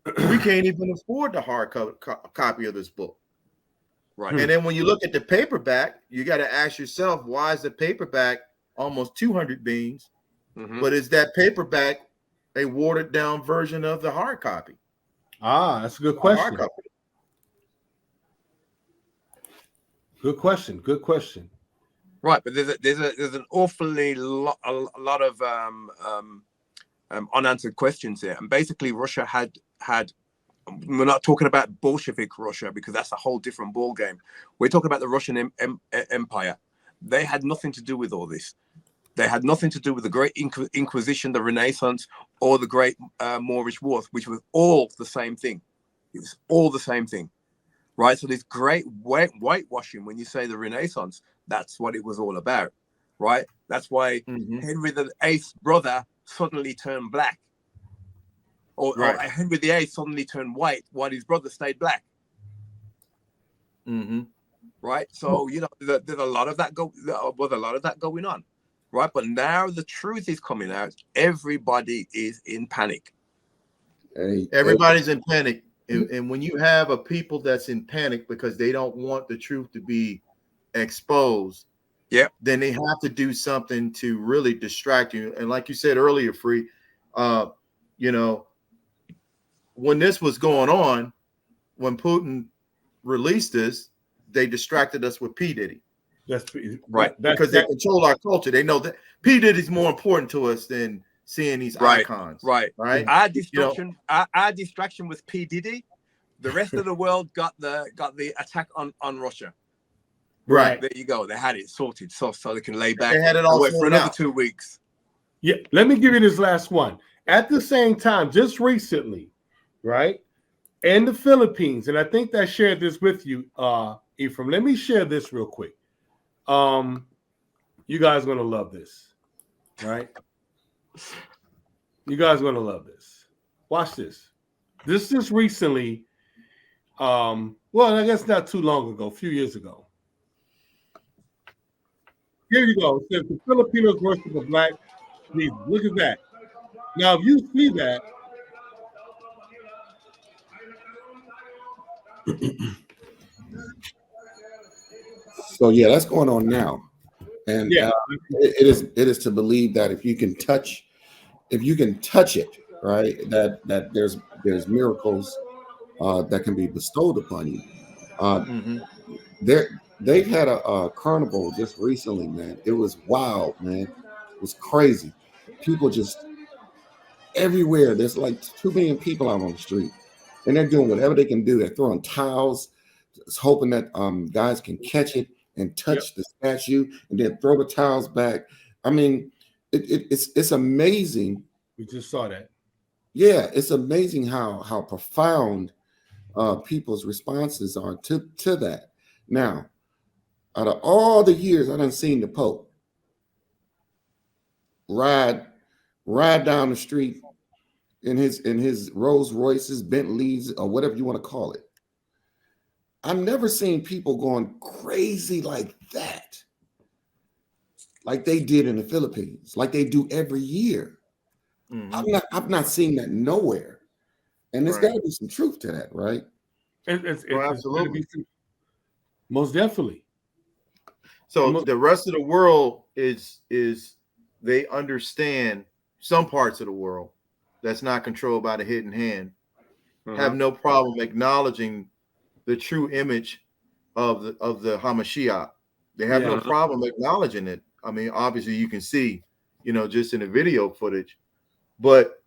Speaker 3: we can't even afford the hardcover copy of this book.
Speaker 1: Right.
Speaker 3: And then when you look at the paperback, you got to ask yourself, why is the paperback almost 200 beans?
Speaker 1: Mm-hmm.
Speaker 3: But is that paperback a watered down version of the hard copy?
Speaker 2: That's a good question. Good question.
Speaker 1: Right, but there's an awfully lot of unanswered questions here, and basically Russia had. We're not talking about Bolshevik Russia because that's a whole different ball game. We're talking about the Russian Empire. They had nothing to do with all this. They had nothing to do with the Great Inquisition, the Renaissance, or the Great Moorish Wars, which was all the same thing. It was all the same thing, right? So this great whitewashing, when you say the Renaissance, that's what it was all about, right? That's why Henry VIII's brother suddenly turned black. Or Henry VIII suddenly turned white while his brother stayed black. Right. So there's a lot of that going on, right? But now the truth is coming out. Everybody is in panic.
Speaker 3: Everybody's in panic, and when you have a people that's in panic because they don't want the truth to be exposed, then they have to do something to really distract you. And like you said earlier, Free, when this was going on, when Putin released this, they distracted us with P. Diddy.
Speaker 2: That's
Speaker 1: right.
Speaker 3: Because they control our culture. They know that P. Diddy is more important to us than seeing these icons.
Speaker 1: Right. Our distraction was P. Diddy. The rest of the world got the attack on Russia.
Speaker 3: Right.
Speaker 1: There you go. They had it sorted so they can lay back.
Speaker 3: They had it all
Speaker 1: for another 2 weeks.
Speaker 2: Yeah. Let me give you this last one. At the same time, just recently, right? In the Philippines, and I think I shared this with you, Ephraim. Let me share this real quick. You guys are gonna love this, right? You guys are gonna love this. Watch this. This is recently, well, I guess not too long ago, a few years ago. Here you go. It says the Filipinos worship a black Jesus. Look at that. Now, if you see that,
Speaker 4: so yeah, that's going on now, and it is to believe that if you can touch it, right, that there's miracles that can be bestowed upon you. They've had a carnival just recently, man. It was wild, man. It was crazy. People just everywhere. There's like 2 million people out on the street, and they're doing whatever they can do. They're throwing towels, hoping that guys can catch it and touch the statue, and then throw the towels back. I mean, it's amazing.
Speaker 2: We just saw that.
Speaker 4: Yeah, it's amazing how profound people's responses are to that. Now, out of all the years I done seen the Pope ride down the street in his Rolls Royces, Bentleys, or whatever you want to call it, I've never seen people going crazy like that, like they did in the Philippines, like they do every year. I've not seen that nowhere, and there's got to be some truth to that, right?
Speaker 3: Absolutely,
Speaker 2: most definitely.
Speaker 3: So the rest of the world is they understand some parts of the world that's not controlled by the hidden hand have no problem acknowledging the true image of the Hamashiach. They have no problem acknowledging it. I mean, obviously you can see, just in the video footage, but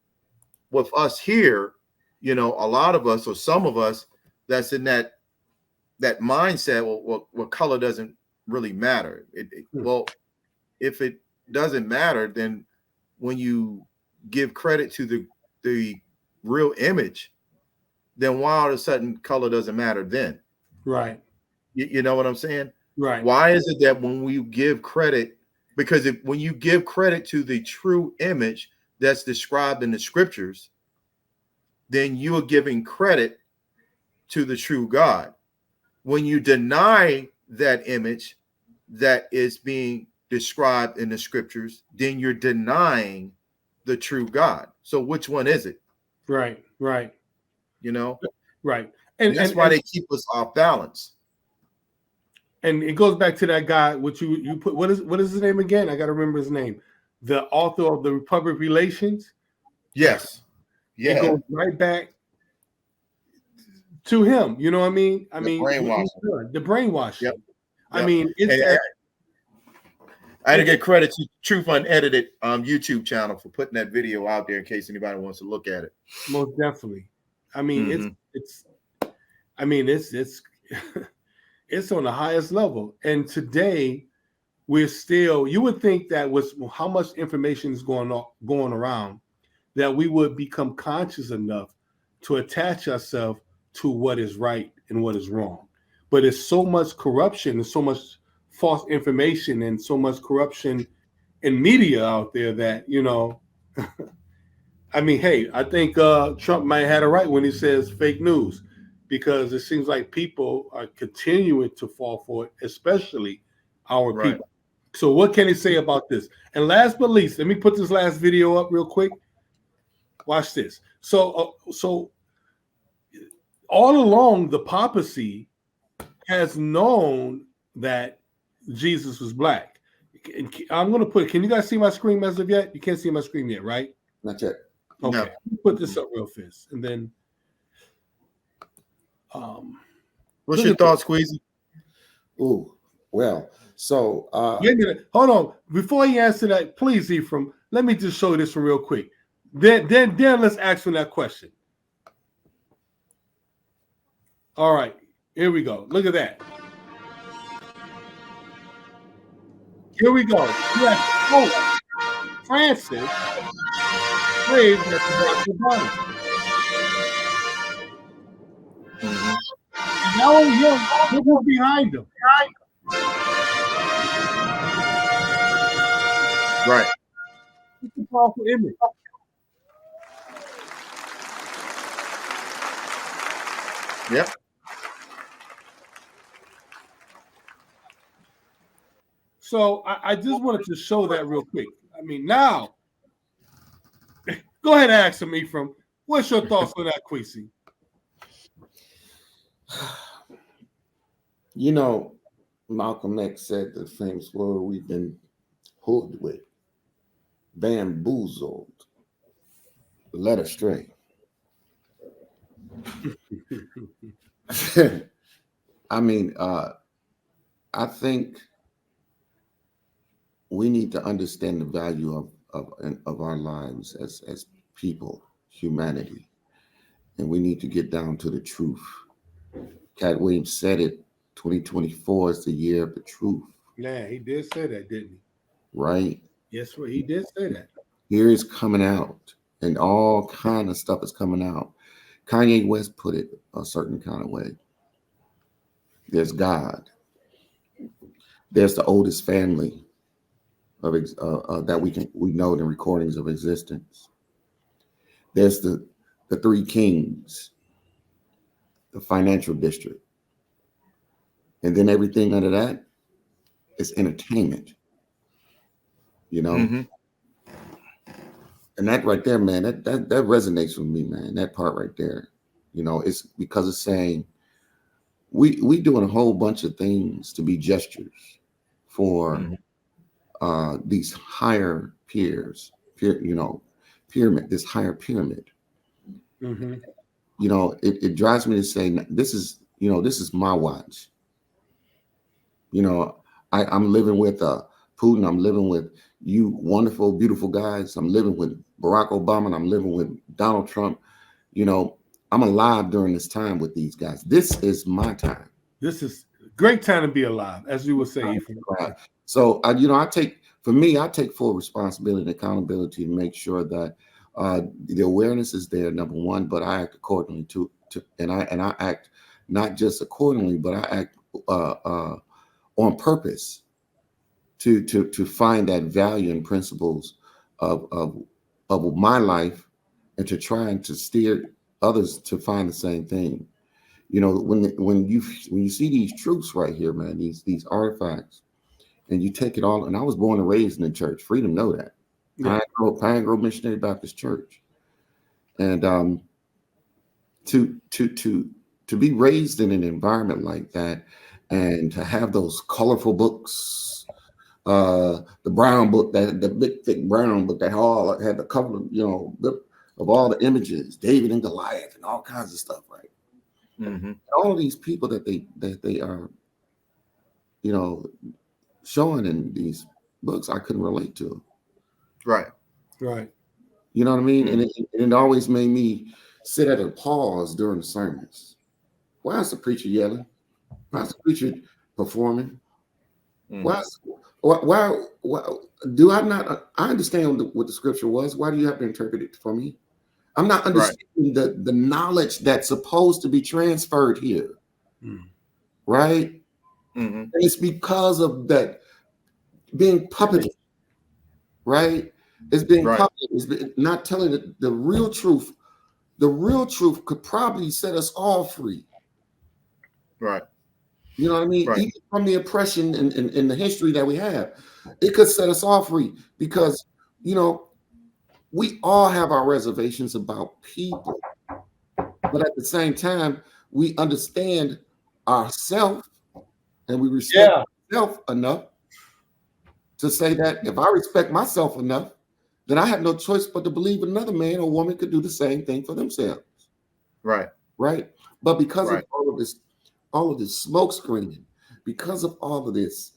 Speaker 3: with us here, a lot of us or some of us that's in that mindset, well, color doesn't really matter. Well, if it doesn't matter, then when you give credit to the real image, then why all of a sudden color doesn't matter then?
Speaker 2: Right.
Speaker 3: You know what I'm saying?
Speaker 2: Right.
Speaker 3: Why is it that when we give credit, because when you give credit to the true image that's described in the scriptures, then you are giving credit to the true God. When you deny that image that is being described in the scriptures, then you're denying the true God. So which one is it?
Speaker 2: Right. Right.
Speaker 3: You know?
Speaker 2: Right.
Speaker 3: And that's why they keep us off balance.
Speaker 2: And it goes back to that guy, which you put. What is his name again? I got to remember his name. The author of the Republic Relations.
Speaker 3: Yes. Yeah.
Speaker 2: It goes right back to him. You know what I mean? The brainwashing.
Speaker 3: Yep.
Speaker 2: I mean,
Speaker 3: I had to get credit to Truth Unedited YouTube channel for putting that video out there in case anybody wants to look at it.
Speaker 2: Most definitely. I mean, it's it's on the highest level. And today we're still, you would think that with how much information is going around, that we would become conscious enough to attach ourselves to what is right and what is wrong. But it's so much corruption and so much false information and so much corruption in media out there that, you know, I mean, hey, I think Trump might have had it right when he says fake news, because it seems like people are continuing to fall for it, especially our people. So what can he say about this? And last but least, let me put this last video up real quick. Watch this. So all along, the papacy has known that Jesus was black. I'm going to put, can you guys see my screen as of yet? You can't see my screen yet, right?
Speaker 4: Not yet.
Speaker 2: Okay.
Speaker 3: No.
Speaker 2: Let me put this up real fast. And then
Speaker 3: what's your thoughts, Squeezy?
Speaker 4: Ooh, well, so
Speaker 2: wait a minute. Hold on. Before you answer that, please, Ephraim, let me just show you this one real quick. Then let's ask him that question. All right, here we go. Look at that. Here we go. Yes. Francis waved at the body. And now look who's behind him.
Speaker 3: Right.
Speaker 2: It's a powerful image.
Speaker 3: Yep.
Speaker 2: So I just wanted to show that real quick. I mean, now, go ahead and ask him, Ephraim. What's your thoughts on that, Kwesi?
Speaker 4: You know, Malcolm X said the famous word, we've been hoodwinked, bamboozled, led astray. I mean, I think we need to understand the value of our lives as people, humanity, and we need to get down to the truth. Cat Williams said it. 2024 is the year of the truth.
Speaker 2: Yeah, he did say that, didn't he?
Speaker 4: Right.
Speaker 2: Yes, well, he did say that.
Speaker 4: Here is coming out, and all kind of stuff is coming out. Kanye West put it a certain kind of way. There's God. There's the oldest family of that we know in recordings of existence. There's the three kings, the financial district, and then everything under that is entertainment. You know, and that right there, man, that resonates with me, man. That part right there, you know, it's because it's saying we doing a whole bunch of things to be gestures for these higher peers, pyramid, this higher pyramid. You know, it drives me to say, this is my watch. You know, I'm living with Putin. I'm living with you wonderful, beautiful guys. I'm living with Barack Obama, and I'm living with Donald Trump. You know, I'm alive during this time with these guys. This is my time. This is a great time to be alive, as you would say. Right. So, I take full responsibility and accountability to make sure that the awareness is there, number one, but I act accordingly and I act not just accordingly, but I act on purpose to find that value and principles of my life, and to try and to steer others to find the same thing. You know, when you see these truths right here, man, these artifacts, and you take it all. And I was born and raised in the church. Freedom know that. Yeah. Pine Grove Missionary Baptist Church, and to be raised in an environment like that, and to have those colorful books, the brown book, the big thick brown book that all had the cover, of all the images, David and Goliath, and all kinds of stuff, right? Mm-hmm. All of these people that they are, showing in these books, I couldn't relate to.
Speaker 3: Right.
Speaker 4: You know what I mean? Mm-hmm. And it always made me sit at a pause during the sermons. Why is the preacher yelling? Why is the preacher performing? Mm-hmm. Why do I not? I understand what the scripture was. Why do you have to interpret it for me? I'm not understanding the knowledge that's supposed to be transferred here. Mm-hmm. Right? Mm-hmm. And it's because of that being puppeted, right? It's being puppeted. It's not telling the real truth. The real truth could probably set us all free.
Speaker 3: Right.
Speaker 4: You know what I mean? Right. Even from the oppression in the history that we have, it could set us all free, because, we all have our reservations about people. But at the same time, we understand ourselves, and we respect ourselves enough to say that if I respect myself enough, then I have no choice but to believe another man or woman could do the same thing for themselves.
Speaker 3: Right.
Speaker 4: But because of all of this smoke screening, because of all of this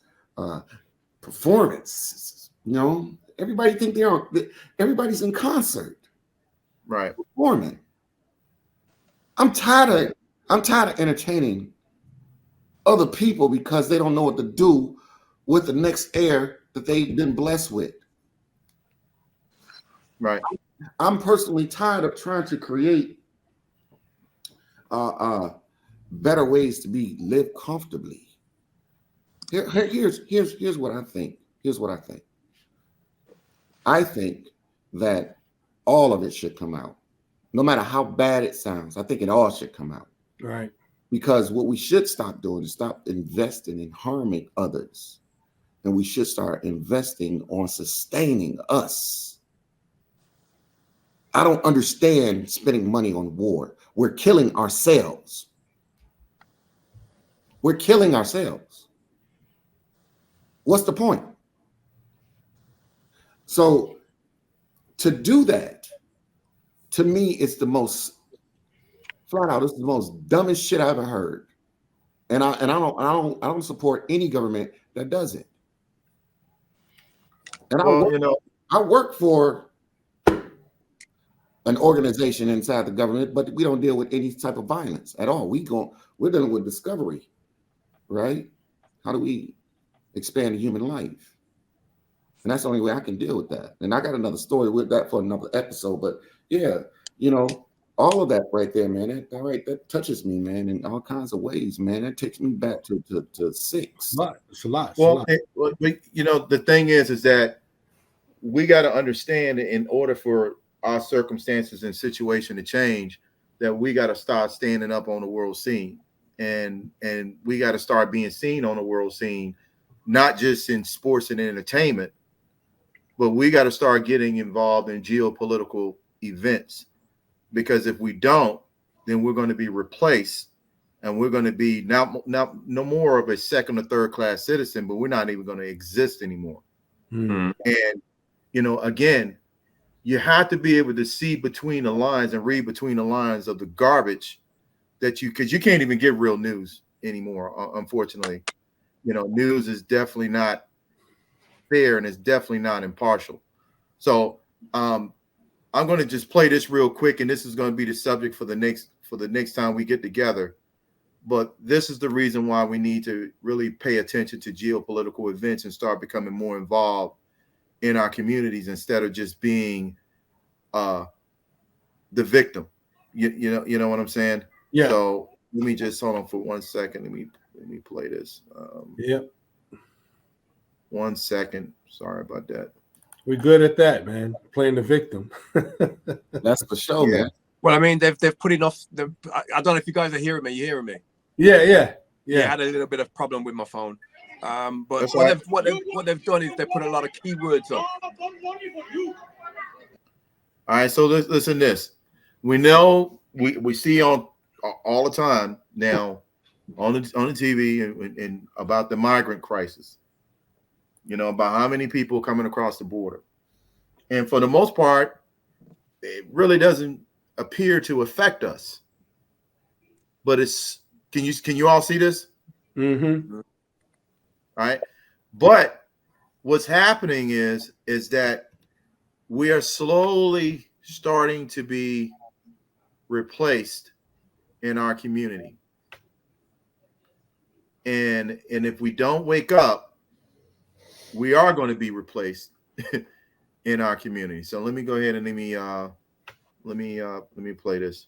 Speaker 4: performance, everybody think everybody's in concert.
Speaker 3: Right.
Speaker 4: Performing. I'm tired of entertaining other people because they don't know what to do with the next air that they've been blessed with.
Speaker 3: Right.
Speaker 4: I'm personally tired of trying to create better ways to live comfortably. Here's what I think. I think that all of it should come out, no matter how bad it sounds. I think it all should come out.
Speaker 2: Right.
Speaker 4: Because what we should stop doing is stop investing in harming others, and we should start investing on sustaining us. I don't understand spending money on war. We're killing ourselves. What's the point? So to do that, to me, it's the most flat out. It's the most dumbest shit I ever heard. And I don't support any government that does it. And I work for an organization inside the government, but we don't deal with any type of violence at all. We're dealing with discovery, right? How do we expand human life? And that's the only way I can deal with that. And I got another story with that for another episode. But yeah, all of that right there, man, that touches me, man, in all kinds of ways, man. That takes me back to 6.
Speaker 2: It's a lot.
Speaker 3: Well, the thing is that we got to understand, in order for our circumstances and situation to change, that we got to start standing up on the world scene, and we got to start being seen on the world scene, not just in sports and entertainment, but we got to start getting involved in geopolitical events, because if we don't, then we're going to be replaced, and we're going to be no more of a second or third class citizen, but we're not even going to exist anymore. Mm-hmm. And again, you have to be able to see between the lines and read between the lines of the garbage because you can't even get real news anymore. Unfortunately, news is definitely not fair, and it's definitely not impartial. So I'm going to just play this real quick, and this is going to be the subject for the next time we get together. But this is the reason why we need to really pay attention to geopolitical events and start becoming more involved in our communities, instead of just being the victim. You know what I'm saying?
Speaker 2: Yeah.
Speaker 3: So let me just hold on for 1 second. Let me play this.
Speaker 2: Yep.
Speaker 3: 1 second. Sorry about that.
Speaker 2: We're good at that, man. Playing the victim.
Speaker 4: That's for sure, man.
Speaker 1: Well, I mean, they've put enough. I don't know if you guys are hearing me. You hearing me?
Speaker 2: Yeah.
Speaker 1: I had a little bit of problem with my phone. But
Speaker 3: That's
Speaker 1: what they've done is they put a lot of keywords up.
Speaker 3: All right, so listen to this. We know we see on all the time now on the TV and about the migrant crisis. You know, about how many people coming across the border. And for the most part, it really doesn't appear to affect us. But can you all see this?
Speaker 2: Mm-hmm.
Speaker 3: All right. But what's happening is that we are slowly starting to be replaced in our community. And if we don't wake up, we are going to be replaced in our community. So let me go ahead and let me play this.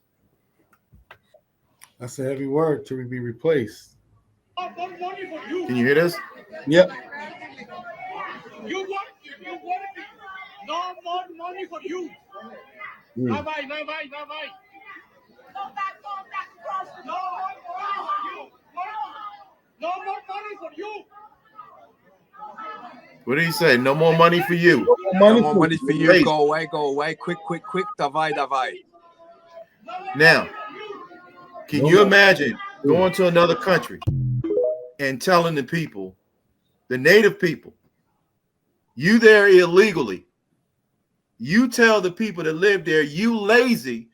Speaker 2: That's a heavy word to be replaced.
Speaker 3: Can you hear this?
Speaker 2: Yep.
Speaker 9: You want no more money for you. No more money for you.
Speaker 3: What did he say? No more money for you.
Speaker 1: No more money for you. Go away. Quick. Davai.
Speaker 3: Now, can you imagine going to another country and telling the people, the native people, you there illegally. You tell the people that live there, you lazy,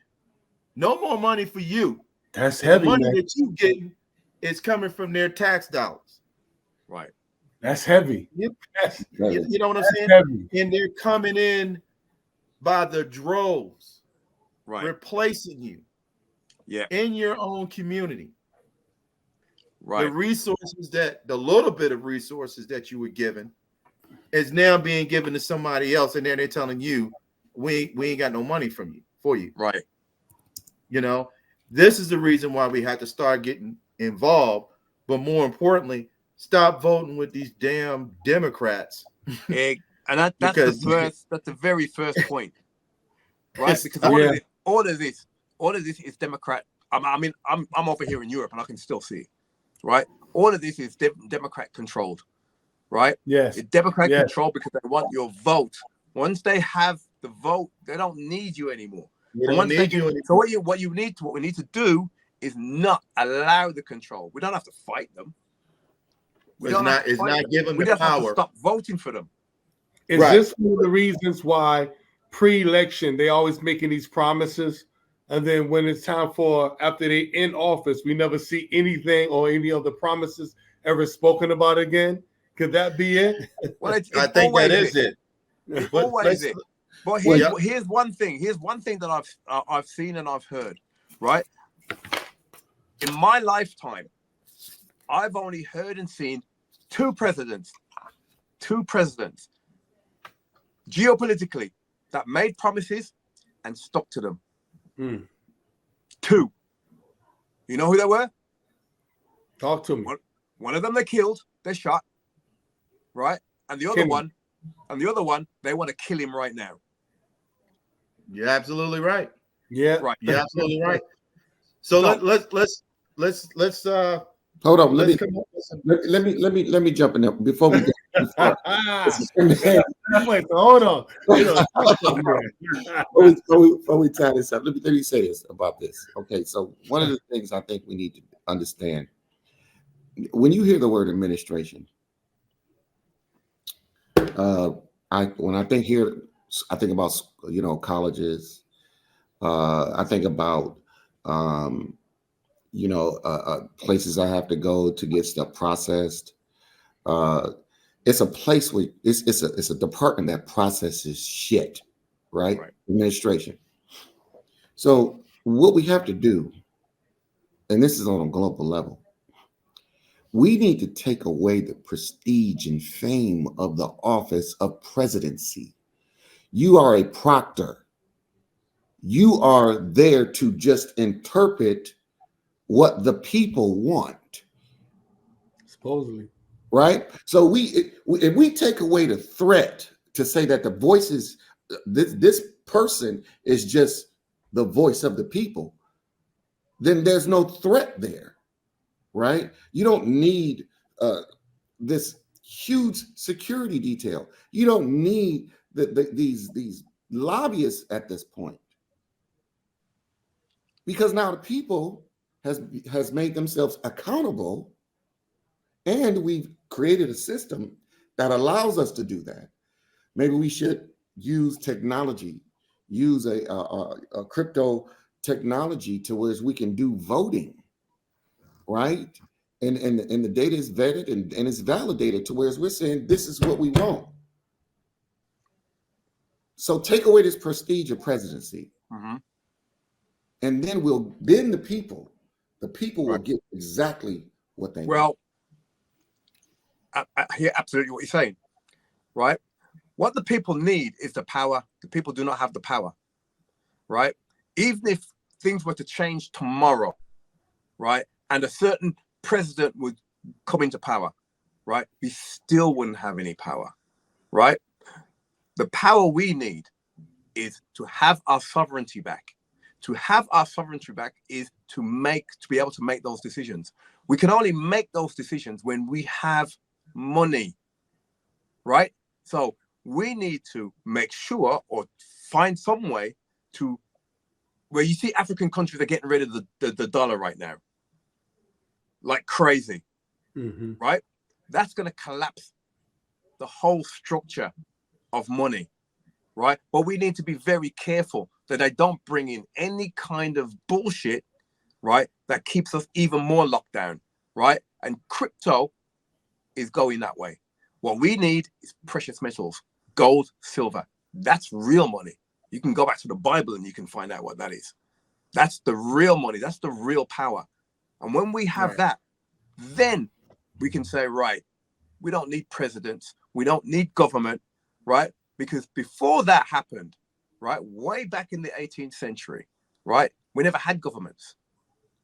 Speaker 3: no more money for you.
Speaker 2: That's heavy.
Speaker 3: The money
Speaker 2: man.
Speaker 3: that you getting is coming from their tax dollars.
Speaker 1: Right.
Speaker 2: That's heavy.
Speaker 3: You know what I'm saying?
Speaker 2: Heavy.
Speaker 3: And they're coming in by the droves,
Speaker 1: right,
Speaker 3: replacing you.
Speaker 1: Yeah.
Speaker 3: In your own community.
Speaker 1: Right.
Speaker 3: The little bit of resources that you were given is now being given to somebody else, and then they're telling you, we ain't got no money for you.
Speaker 1: Right.
Speaker 3: You know, this is the reason why we had to start getting involved, but more importantly, stop voting with these damn Democrats.
Speaker 1: And that's the very first point, right? Because all of this is Democrat. I mean, I'm over here in Europe and I can still see it, right? All of this is Democrat controlled, right?
Speaker 2: Yes.
Speaker 1: It's Democrat controlled because they want your vote. Once they have the vote, they don't need you anymore. So what we need to do is not allow the control. We don't have to fight them.
Speaker 3: It's not giving
Speaker 1: we
Speaker 3: the
Speaker 1: just
Speaker 3: power.
Speaker 1: have to stop voting for them.
Speaker 2: Is this one of the reasons why pre-election they always making these promises, and then when it's time for after they in office, we never see anything or any of the promises ever spoken about again? Could that be it?
Speaker 1: Well,
Speaker 3: I think that is it.
Speaker 1: It's always it. But here's one thing. Here's one thing that I've seen and I've heard. Right. In my lifetime, I've only heard and seen two presidents, geopolitically, that made promises and stuck to them. Two. You know who they were?
Speaker 2: Talk to me.
Speaker 1: One of them they killed, they shot, right? And the other one, they want to kill him right now.
Speaker 3: You're absolutely right.
Speaker 2: Yeah,
Speaker 1: right.
Speaker 3: You're absolutely right. So let's
Speaker 4: hold on. Let me jump in there before we get
Speaker 2: hold on.
Speaker 4: Before we tie this up, let me say this about this. Okay, so one of the things I think we need to understand when you hear the word administration, when I think about colleges. I think about places I have to go to get stuff processed. It's a place where it's a department that processes shit, right? Administration. So what we have to do, and this is on a global level, we need to take away the prestige and fame of the office of presidency. You are a proctor. You are there to just interpret what the people want.
Speaker 2: Supposedly.
Speaker 4: Right? So if we take away the threat to say that the voices, this person is just the voice of the people, then there's no threat there, right? You don't need this huge security detail. You don't need these lobbyists at this point, because now the people has made themselves accountable, and we've created a system that allows us to do that. Maybe we should use technology, use a crypto technology to where we can do voting, right? And the data is vetted and it's validated to where we're saying this is what we want. So take away this prestige of presidency, and then the people will get exactly what they want.
Speaker 1: I hear absolutely what you're saying, right? What the people need is the power. The people do not have the power, right? Even if things were to change tomorrow, right, and a certain president would come into power, right, we still wouldn't have any power, right? The power we need is to have our sovereignty back. To have our sovereignty back is to be able to make those decisions. We can only make those decisions when we have money, right? So we need to make sure or find some way to, where you see African countries are getting rid of the dollar right now, like crazy, right? That's going to collapse the whole structure of money, right? But we need to be very careful that they don't bring in any kind of bullshit, right, that keeps us even more locked down, right? And crypto is going that way. What we need is precious metals, gold, silver. That's real money. You can go back to the Bible and you can find out what that is. That's the real money. That's the real power. And when we have that, then we can say, right, we don't need presidents. We don't need government, right? Because before that happened, right, way back in the 18th century, right, we never had governments,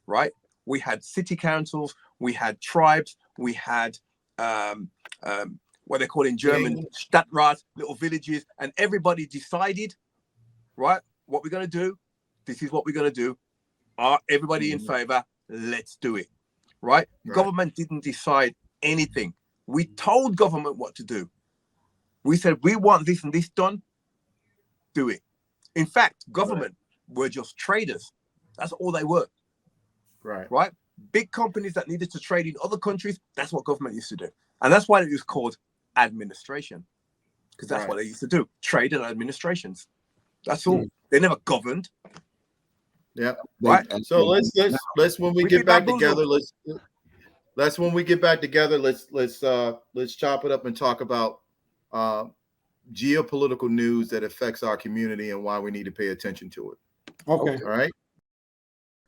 Speaker 1: right? We had city councils, we had tribes, we had what they call in German, Stadtrat, little villages, and everybody decided, right, what we're going to do. This is what we're going to do. Are everybody in favor? Let's do it, right? Government didn't decide anything. We told government what to do. We said, we want this and this done. Do it. In fact, government were just traders. That's all they were. Right? Big companies that needed to trade in other countries, that's what government used to do. And that's why it was called administration, because that's what they used to do, trade and administrations. That's all. They never governed.
Speaker 3: Yeah.
Speaker 1: Right.
Speaker 3: So let's when we get back together, let's chop it up and talk about geopolitical news that affects our community and why we need to pay attention to it.
Speaker 2: Okay.
Speaker 3: All right.